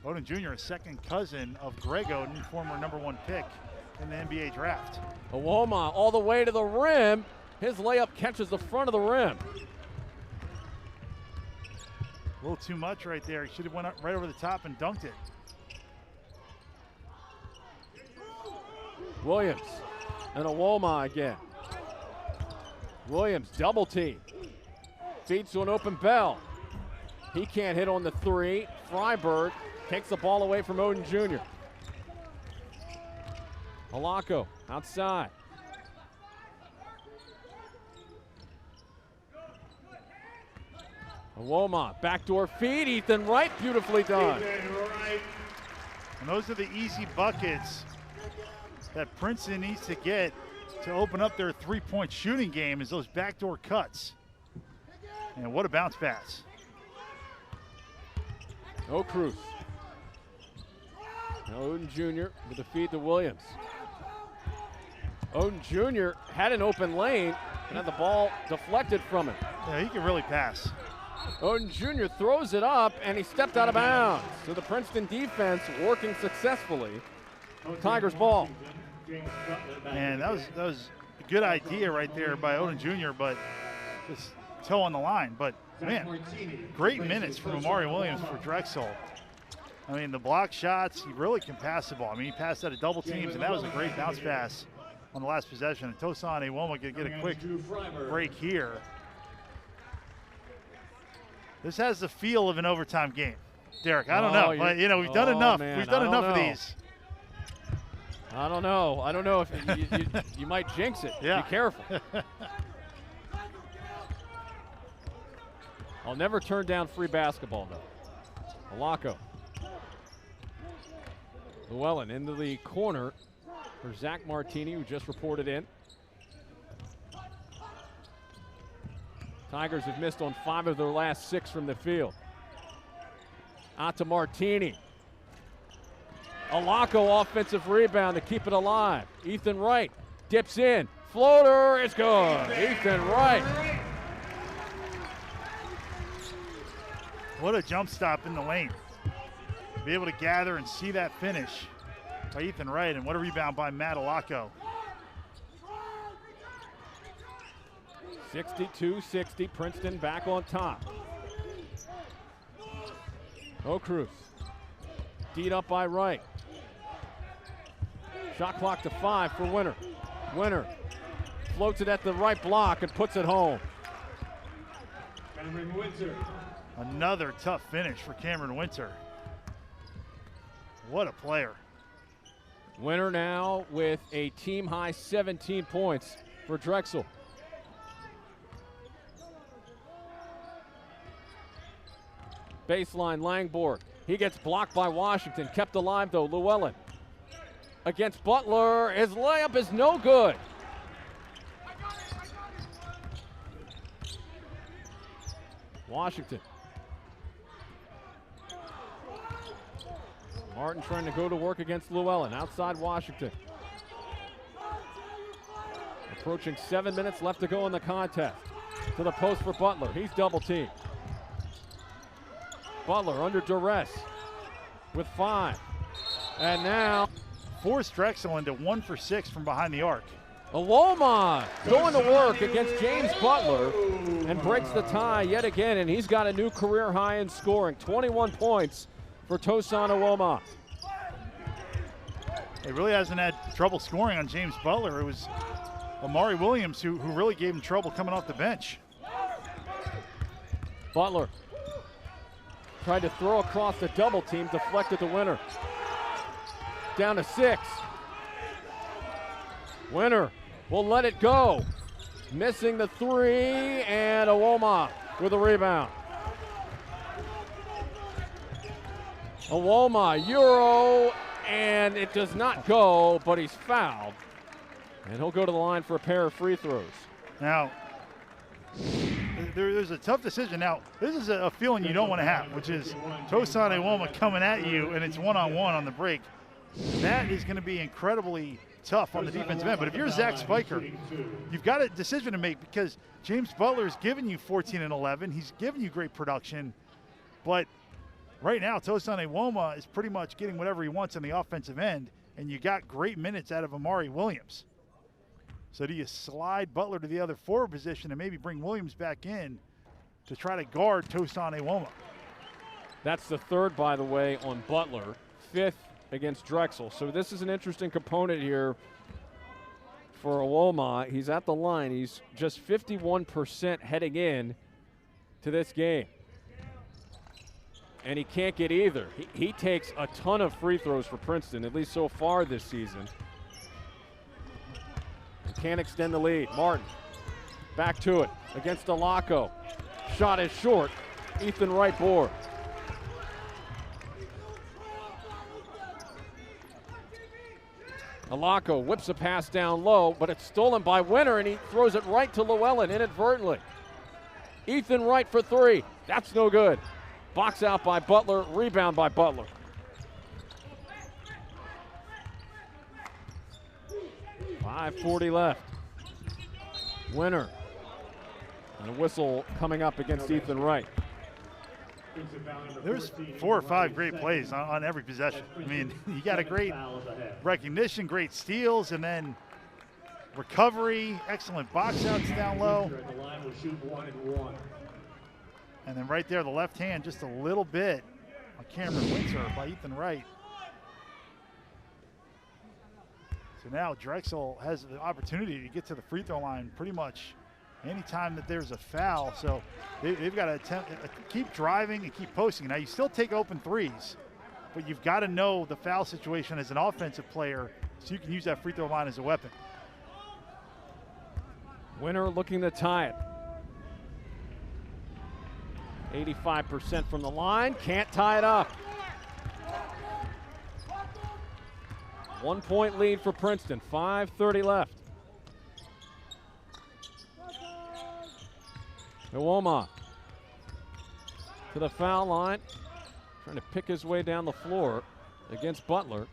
Odin Jr., a second cousin of Greg Oden, former #1 pick in the NBA draft. Awoma all the way to the rim. His layup catches the front of the rim. A little too much right there. He should have went up right over the top and dunked it. Williams and Awoma again. Williams double team. Feeds to an open Bell. He can't hit on the three. Freiberg takes the ball away from Odin Jr. Alako outside. Awoma, backdoor feed, Ethan Wright, beautifully done. And those are the easy buckets that Princeton needs to get to open up their three-point shooting game, is those backdoor cuts. And what a bounce pass. Cruz. Now Odin Jr. with the feed to Williams. Odin Jr. had an open lane and had the ball deflected from him. Yeah, he can really pass. Odin Jr. throws it up, and he stepped out of bounds. So the Princeton defense working successfully. Tigers ball. And that was a good idea right there by Odin Jr., but just toe on the line. But, man, great minutes from Amari Williams for Drexel. I mean, the block shots, he really can pass the ball. I mean, he passed out of double teams, and that was a great bounce pass on the last possession. And Tosan Awoma could get a quick break here. This has the feel of an overtime game, Derek. I don't know, but we've done enough. Man, we've done enough of these. I don't know. I don't know if you might jinx it. Yeah. Be careful. I'll never turn down free basketball, though. Alako. Llewellyn into the corner for Zach Martini, who just reported in. Tigers have missed on 5 of their last 6 from the field. Out to Martini. Alako offensive rebound to keep it alive. Ethan Wright dips in. Floater is good. Ethan Wright. What a jump stop in the lane. Be able to gather and see that finish by Ethan Wright, and what a rebound by Matt Alako. 62-60, Princeton back on top. O'Cruz, D'd up by Wright. Shot clock to 5 for Winter. Winter floats it at the right block and puts it home. Another tough finish for Cameron Winter. What a player. Winter now with a team-high 17 points for Drexel. Baseline, Langborg. He gets blocked by Washington. Kept alive, though. Llewellyn against Butler. His layup is no good. Washington. Martin trying to go to work against Llewellyn. Outside Washington. Approaching 7 minutes left to go in the contest. To the post for Butler. He's double teamed. Butler under duress with 5. And now forced Drexel into 1 for 6 from behind the arc. Aloma going to work against James Butler and breaks the tie yet again, and he's got a new career high in scoring. 21 points for Tosan Aloma. He really hasn't had trouble scoring on James Butler. It was Amari Williams who really gave him trouble coming off the bench. Butler tried to throw across the double team, deflected the Winter. Down to 6. Winter will let it go. Missing the 3, and Awoma with a rebound. Awoma, Euro, and it does not go, but he's fouled. And he'll go to the line for a pair of free throws. Now, there's a tough decision. Now, this is a feeling you don't want to have, which is Tosan Awoma coming at you, and it's one-on-one on the break. That is going to be incredibly tough on the defensive end. But if you're Zach Spiker, you've got a decision to make, because James Butler's given you 14 and 11. He's given you great production. But right now, Tosan Awoma is pretty much getting whatever he wants on the offensive end, and you got great minutes out of Amari Williams. So do you slide Butler to the other forward position and maybe bring Williams back in to try to guard Tosan Awoma? That's the 3rd, by the way, on Butler. 5th against Drexel. So this is an interesting component here for Awoma. He's at the line. He's just 51% heading in to this game. And he can't get either. He takes a ton of free throws for Princeton, at least so far this season. Can't extend the lead. Martin back to it against Alako. Shot is short. Ethan Wright board. Alako whips a pass down low, but it's stolen by Winter, and he throws it right to Llewellyn inadvertently. Ethan Wright for 3. That's no good. Box out by Butler. Rebound by Butler. .540 left. Winter. And a whistle coming up against Ethan Wright. There's 4 or 5 great plays on every possession. I mean, you got a great recognition, great steals, and then recovery, excellent box outs down low. And then right there, the left hand, just a little bit on Cameron Winter by Ethan Wright. So now Drexel has the opportunity to get to the free throw line pretty much anytime that there's a foul. So they've got to attempt keep driving and keep posting. Now you still take open threes, but you've got to know the foul situation as an offensive player so you can use that free throw line as a weapon. Winter looking to tie it. 85% from the line, can't tie it up. 1 point lead for Princeton, 5:30 left. Iwoma to the foul line, trying to pick his way down the floor against Butler.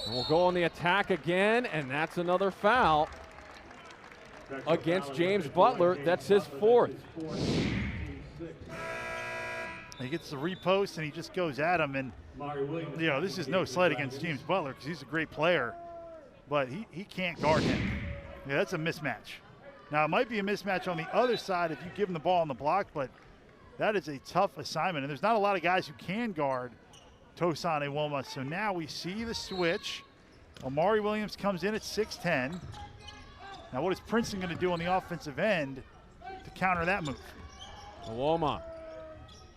And we'll go on the attack again, and that's another foul against James Butler. That's his fourth. He gets the repost and he just goes at him, and you know, this is no slight against James Butler because he's a great player, but he can't guard him. Yeah, that's a mismatch. Now, it might be a mismatch on the other side if you give him the ball on the block, but that is a tough assignment, and there's not a lot of guys who can guard Tosan Iwoma. So now we see the switch. Omari Williams comes in at 6'10". Now what is Princeton going to do on the offensive end to counter that move? Iwoma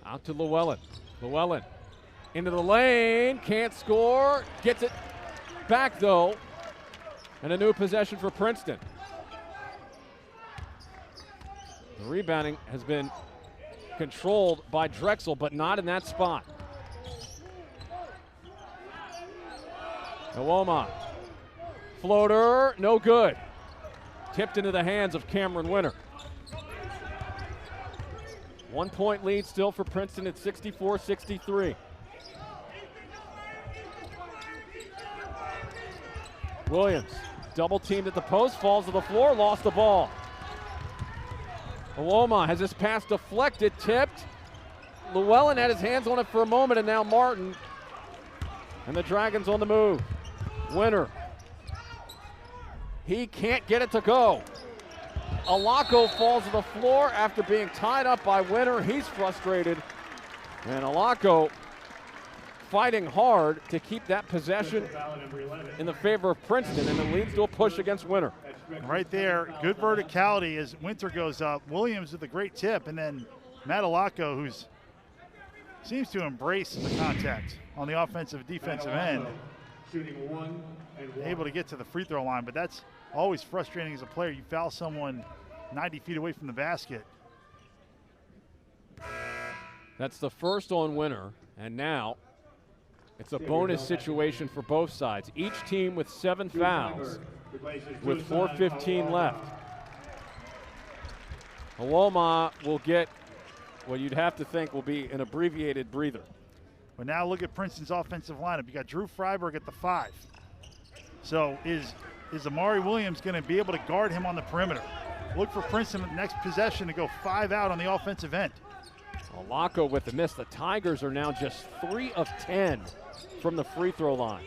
out to Llewellyn. Llewellyn into the lane, can't score, gets it back though, and a new possession for Princeton. The rebounding has been controlled by Drexel, but not in that spot. Iwoma, floater, no good. Tipped into the hands of Cameron Winter. 1 point lead still for Princeton at 64-63. Williams, double teamed at the post, falls to the floor, lost the ball. Iwoma has this pass deflected, tipped. Llewellyn had his hands on it for a moment, and now Martin. And the Dragons on the move. Winter. He can't get it to go. Alako falls to the floor after being tied up by Winter. He's frustrated. And Alako fighting hard to keep that possession in the favor of Princeton, and it leads to a push against Winter. Right there, good verticality as Winter goes up. Williams with a great tip, and then Matt Alako, who seems to embrace the contact on the offensive defensive end, able to get to the free throw line, but that's always frustrating as a player. You foul someone 90 feet away from the basket. That's the first on Winter, and now it's a bonus situation for both sides. Each team with 7 fouls with 4:15 left. Iwoma will get what you'd have to think will be an abbreviated breather. But now look at Princeton's offensive lineup. You got Drew Freiberg at the 5. So is Amari Williams going to be able to guard him on the perimeter? Look for Princeton with the next possession to go 5 out on the offensive end. Alako with the miss. The Tigers are now just 3 of 10 from the free throw line.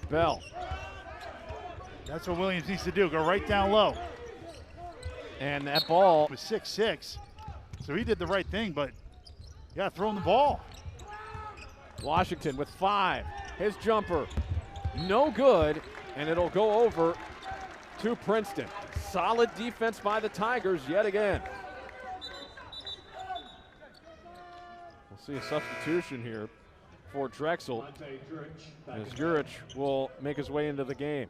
Bell. That's what Williams needs to do, go right down low. And that ball was 6'6", so he did the right thing, but you got to throw him the ball. Washington with 5. His jumper, no good, and it'll go over to Princeton. Solid defense by the Tigers yet again. We'll see a substitution here for Drexel as Juric will make his way into the game.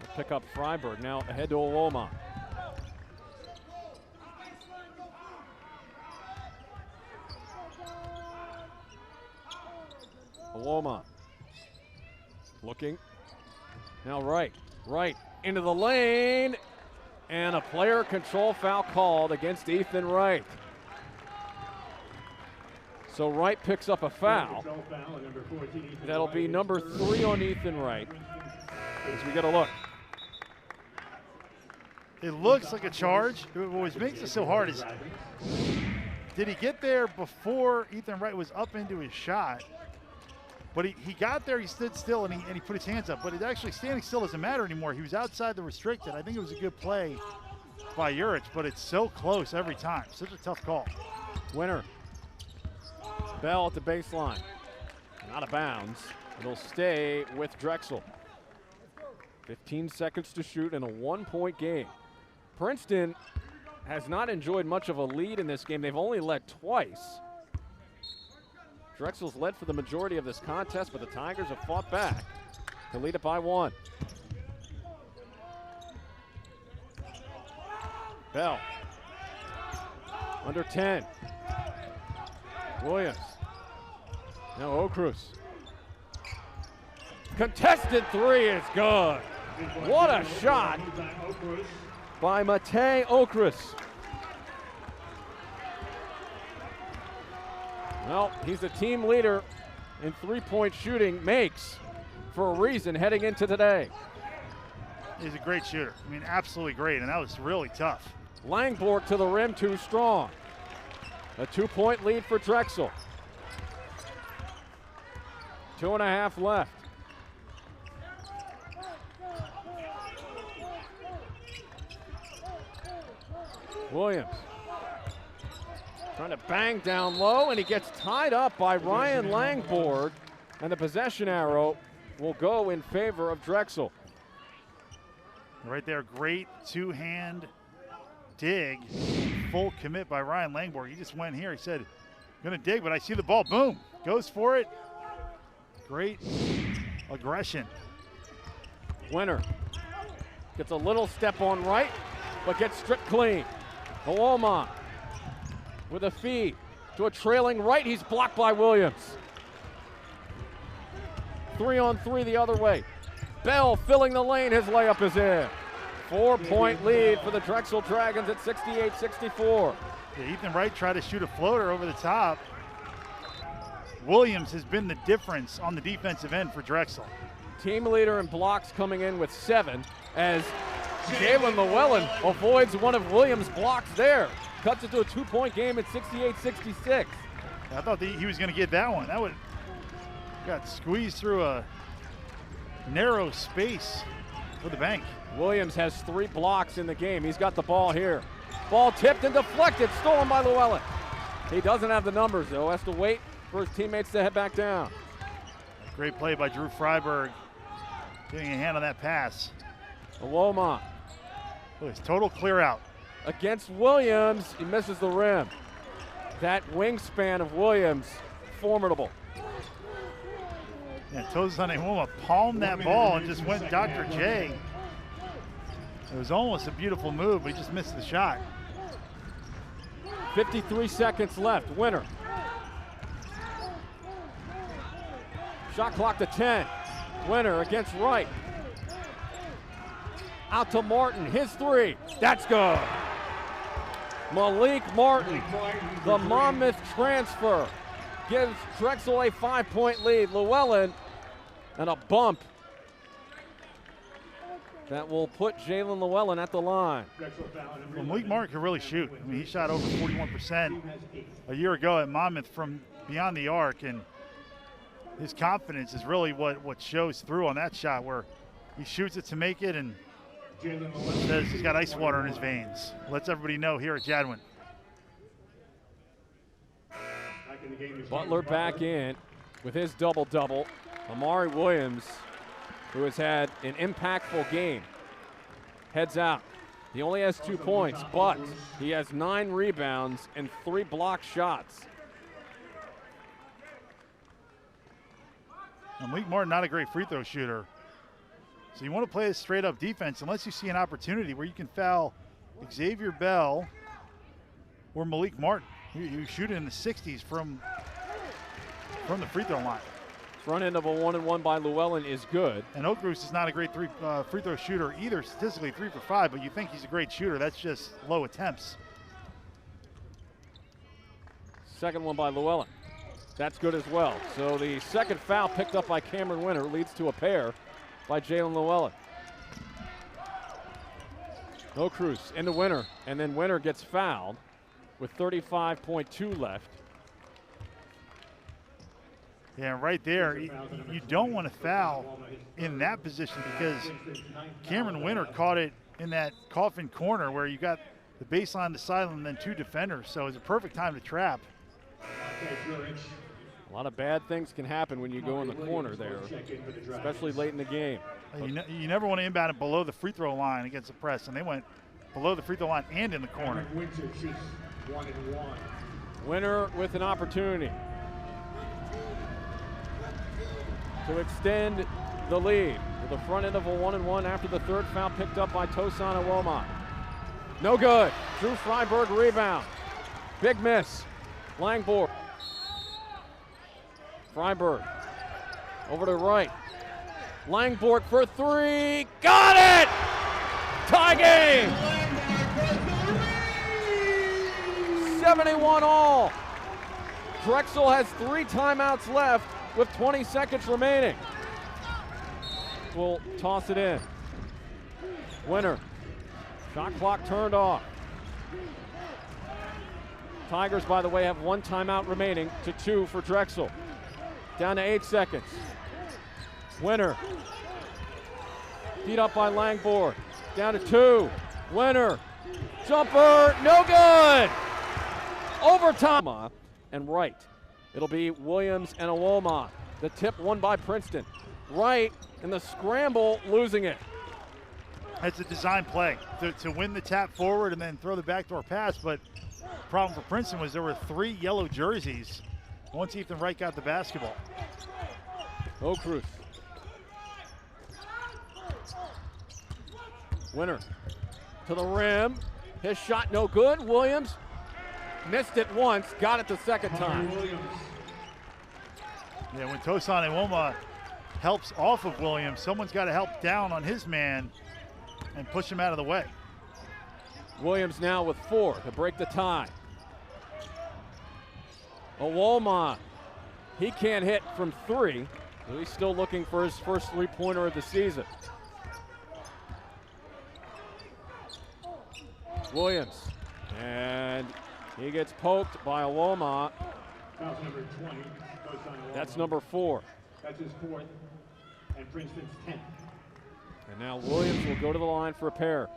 We'll pick up Freiberg now ahead to Iwoma. Iwoma looking now right into the lane, and a player control foul called against Ethan Wright. So Wright picks up a foul. That'll be number 3 on Ethan Wright as we get a look. It looks like a charge. What makes it so hard is, did he get there before Ethan Wright was up into his shot? But he got there, he stood still, and he put his hands up. But it actually, standing still doesn't matter anymore. He was outside the restricted. I think it was a good play by Juric, but it's so close every time. Such a tough call. Winter. Bell at the baseline. Not out of bounds. It'll stay with Drexel. 15 seconds to shoot in a 1-point game. Princeton has not enjoyed much of a lead in this game. They've only led twice. Drexel's led for the majority of this contest, but the Tigers have fought back to lead it by 1. Bell. Under 10. Williams. Now Okrus. Contested 3 is good. What a shot by Matej Okrus. Well, he's the team leader in three-point shooting, makes for a reason heading into today. He's a great shooter. I mean, absolutely great, and that was really tough. Langborg to the rim, too strong. A 2-point lead for Drexel. 2.5 left. Williams trying to bang down low, and he gets tied up by Ryan Langborg, and the possession arrow will go in favor of Drexel. Right there, great two-hand dig, full commit by Ryan Langborg. He just went here, he said, gonna dig, but I see the ball, boom, goes for it. Great aggression. Winner gets a little step on right, but gets stripped clean. Ooma with a feed to a trailing right. He's blocked by Williams. 3-on-3 the other way. Bell filling the lane. His layup is in. 4-point lead for the Drexel Dragons at 68-64. Yeah, Ethan Wright tried to shoot a floater over the top. Williams has been the difference on the defensive end for Drexel. Team leader in blocks coming in with 7 as Jalen Llewellyn avoids one of Williams' blocks there. Cuts it to a 2-point game at 68-66. I thought he was going to get that one. That would got squeezed through a narrow space for the bank. Williams has 3 blocks in the game. He's got the ball here. Ball tipped and deflected, stolen by Llewellyn. He doesn't have the numbers though. Has to wait for his teammates to head back down. Great play by Drew Freiberg, getting a hand on that pass. Aloma. Look, it's total clear out. Against Williams, he misses the rim. That wingspan of Williams, formidable. Yeah, Tozan Anwuma palmed that ball and just went Dr. J. It was almost a beautiful move, but he just missed the shot. 53 seconds left. Winner. Shot clock to 10. Winner against Wright. Out to Martin. His 3. That's good. Malik Martin, the Monmouth transfer, gives Drexel a 5-point lead. Llewellyn and a bump that will put Jalen Llewellyn at the line. Well, Malik Martin can really shoot. I mean, he shot over 41% a year ago at Monmouth from beyond the arc, and his confidence is really what shows through on that shot, where he shoots it to make it and says he's got ice water in his veins. Lets everybody know here at Jadwin. Butler back in with his double-double. Amari Williams, who has had an impactful game, heads out. He only has 2 points, but he has 9 rebounds and 3 block shots. And Malik Martin, not a great free throw shooter. So you want to play a straight up defense unless you see an opportunity where you can foul Xavier Bell or Malik Martin. You shoot it in the 60s from the free throw line. Front end of a 1-and-1 by Llewellyn is good. And Okrus is not a great free throw shooter either, statistically 3 for 5, but you think he's a great shooter. That's just low attempts. Second one by Llewellyn. That's good as well. So the second foul picked up by Cameron Winter leads to a pair by Jalen Llewellyn. Okrus into Winter, and then Winter gets fouled with 35.2 left. Yeah, right there, you don't want to foul in that position because Cameron Winter caught it in that coffin corner where you got the baseline, the sideline, and then 2 defenders. So it's a perfect time to trap. A lot of bad things can happen when you go in the corner there, especially late in the game. You never want to inbound it below the free throw line against the press, and they went below the free throw line and in the corner. Winter with an opportunity. to extend the lead. To the front end of a 1-and-1 after the third foul picked up by Tosan Iwoma. No good. Drew Freiberg rebound. Big miss. Langborg. Freiberg over to right. Langborg for three. Got it! Tie game! 71 all. Drexel has 3 timeouts left with 20 seconds remaining. We'll toss it in. Winner. Shot clock turned off. Tigers, by the way, have 1 timeout remaining to 2 for Drexel. Down to 8 seconds. Winner. Beat up by Langborg. Down to 2. Winner. Jumper. No good. Overtime. And Wright. It'll be Williams and Iwoma. The tip won by Princeton. Wright in the scramble, losing it. That's a design play to win the tap forward and then throw the backdoor pass. But the problem for Princeton was there were 3 yellow jerseys once Ethan Wright got the basketball. O'Cruz. Winner to the rim. His shot no good. Williams missed it once, got it the second time. Yeah, when Tosan Iwoma helps off of Williams, someone's got to help down on his man and push him out of the way. Williams now with 4 to break the tie. Iwoma, he can't hit from 3. So he's still looking for his first 3-pointer of the season. Williams, and he gets poked by Iwoma. That's number 4. That's his 4th, and Princeton's 10th. And now Williams will go to the line for a pair.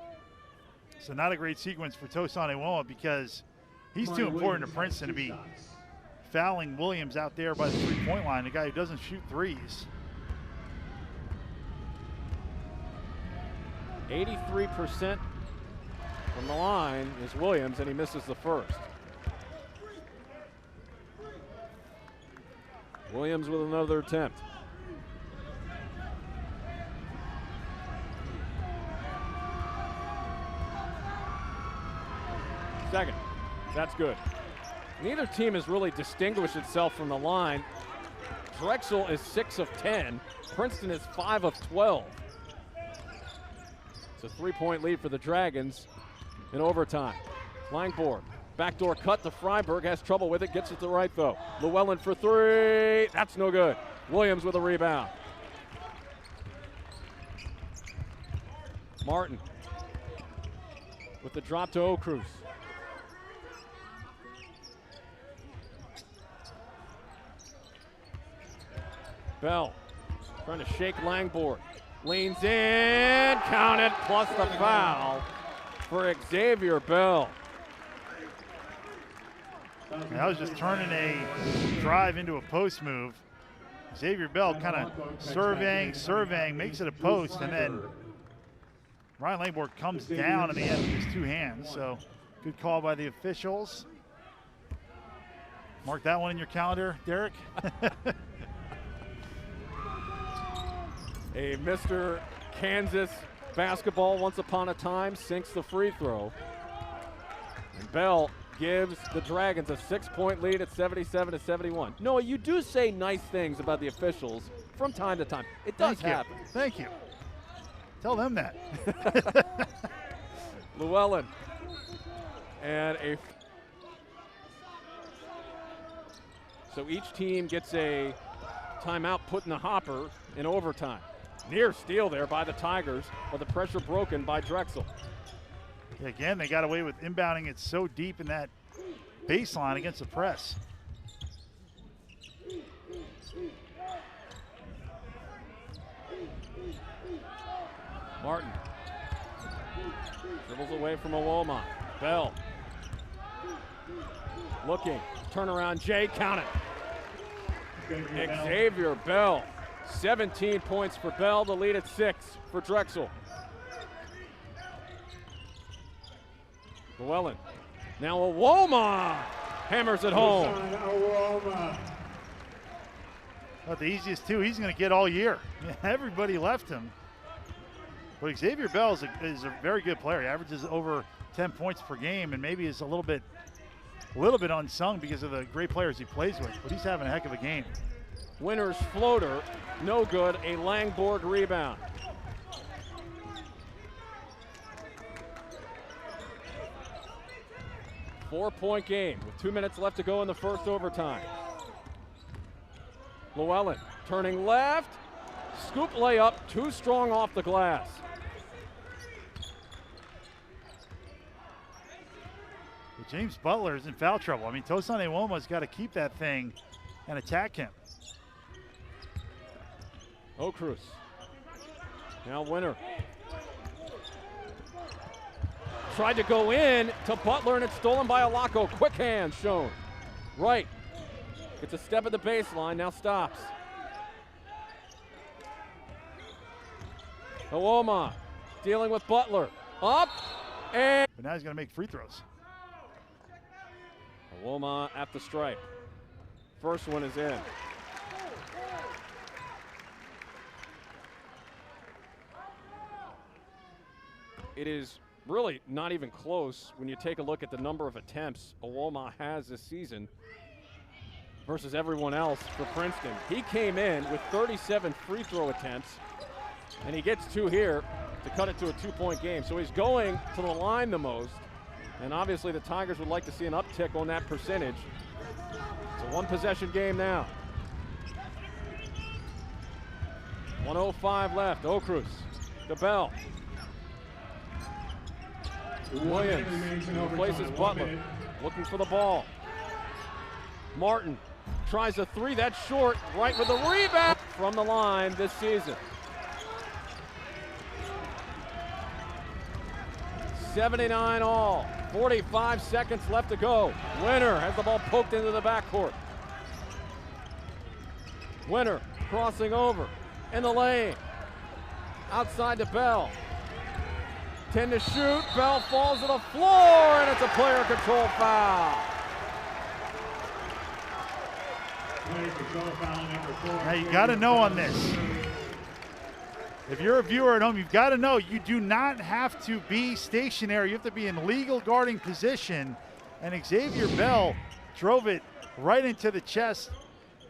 So not a great sequence for Tosan Iwoma because he's too important to Princeton to be fouling Williams out there by the 3-point line, the guy who doesn't shoot threes. 83% from the line is Williams, and he misses the first. Williams with another attempt. Second. That's good. Neither team has really distinguished itself from the line. Drexel is 6 of 10. Princeton is 5 of 12. It's a 3-point lead for the Dragons in overtime. Langborg, backdoor cut to Freiberg, has trouble with it, gets it to right though. Llewellyn for 3, that's no good. Williams with a rebound. Martin with the drop to O'Cruz. Bell trying to shake Langborg. Leans in, count it, plus the foul for Xavier Bell. I was just turning a drive into a post move. Xavier Bell kind of surveying, makes it a post, and then Ryan Langborg comes down in the end with his 2 hands. So good call by the officials. Mark that one in your calendar, Derek. A Mr. Kansas basketball once upon a time sinks the free throw. And Bell gives the Dragons a 6-point lead at 77-71. Noah, you do say nice things about the officials from time to time. It does happen. Thank you. Tell them that. Llewellyn. And so each team gets a timeout put in the hopper in overtime. Near steal there by the Tigers, but the pressure broken by Drexel. Again, they got away with inbounding it so deep in that baseline against the press. Martin dribbles away from Iwoma. Bell looking, turnaround, Jay, count it. Xavier Bell, 17 points for Bell, the lead at 6 for Drexel. Llewellyn, now Iwoma hammers it home. But the easiest two he's going to get all year. Everybody left him. But Xavier Bell is a very good player. He averages over 10 points per game, and maybe is a little bit unsung because of the great players he plays with. But he's having a heck of a game. Winner's floater, no good. A Langborg rebound. Four-point game with 2 minutes left to go in the first overtime. Llewellyn turning left. Scoop layup, too strong off the glass. Well, James Butler is in foul trouble. I mean, Tosan Ewoma's got to keep that thing and attack him. O'Cruz. Now Winner. Tried to go in to Butler, and it's stolen by Alako. Quick hands shown. Right. Gets a step at the baseline, now stops. Ewoma dealing with Butler. Up, and But now he's going to make free throws. Ewoma at the stripe. First one is in. It is really not even close when you take a look at the number of attempts Ewoma has this season versus everyone else for Princeton. He came in with 37 free throw attempts, and he gets 2 here to cut it to a 2-point game. So he's going to the line the most, and obviously the Tigers would like to see an uptick on that percentage. It's a one-possession game now. 1:05 left. O'Cruz to Bell. Williams replaces Butler, looking for the ball. Martin tries a 3, that's short, right with the rebound from the line this season. 79 all, 45 seconds left to go. Winner has the ball poked into the backcourt. Winner crossing over in the lane. Outside to Bell. 10 to shoot, Bell falls to the floor, and it's a player control foul. Player control foul number 4. Now you got to know on this. If you're a viewer at home, you've got to know you do not have to be stationary. You have to be in legal guarding position. And Xavier Bell drove it right into the chest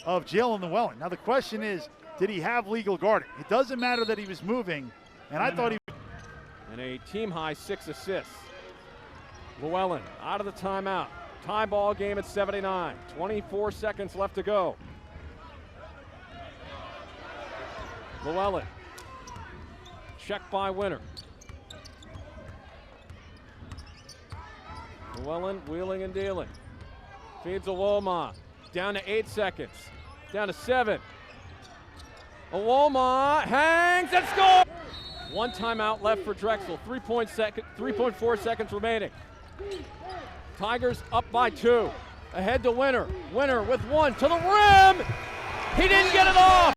of Jalen Llewellyn. Now the question is, did he have legal guarding? It doesn't matter that he was moving, and I thought he. And a team-high 6 assists. Llewellyn out of the timeout. Tie ball game at 79. 24 seconds left to go. Llewellyn. Checked by Winner. Llewellyn wheeling and dealing. Feeds Ewoma. Down to 8 seconds. Down to 7. Ewoma hangs and scores! 1 timeout left for Drexel. 3.4 seconds remaining. Tigers up by 2. Ahead to Winner. Winner with 1 to the rim. He didn't get it off.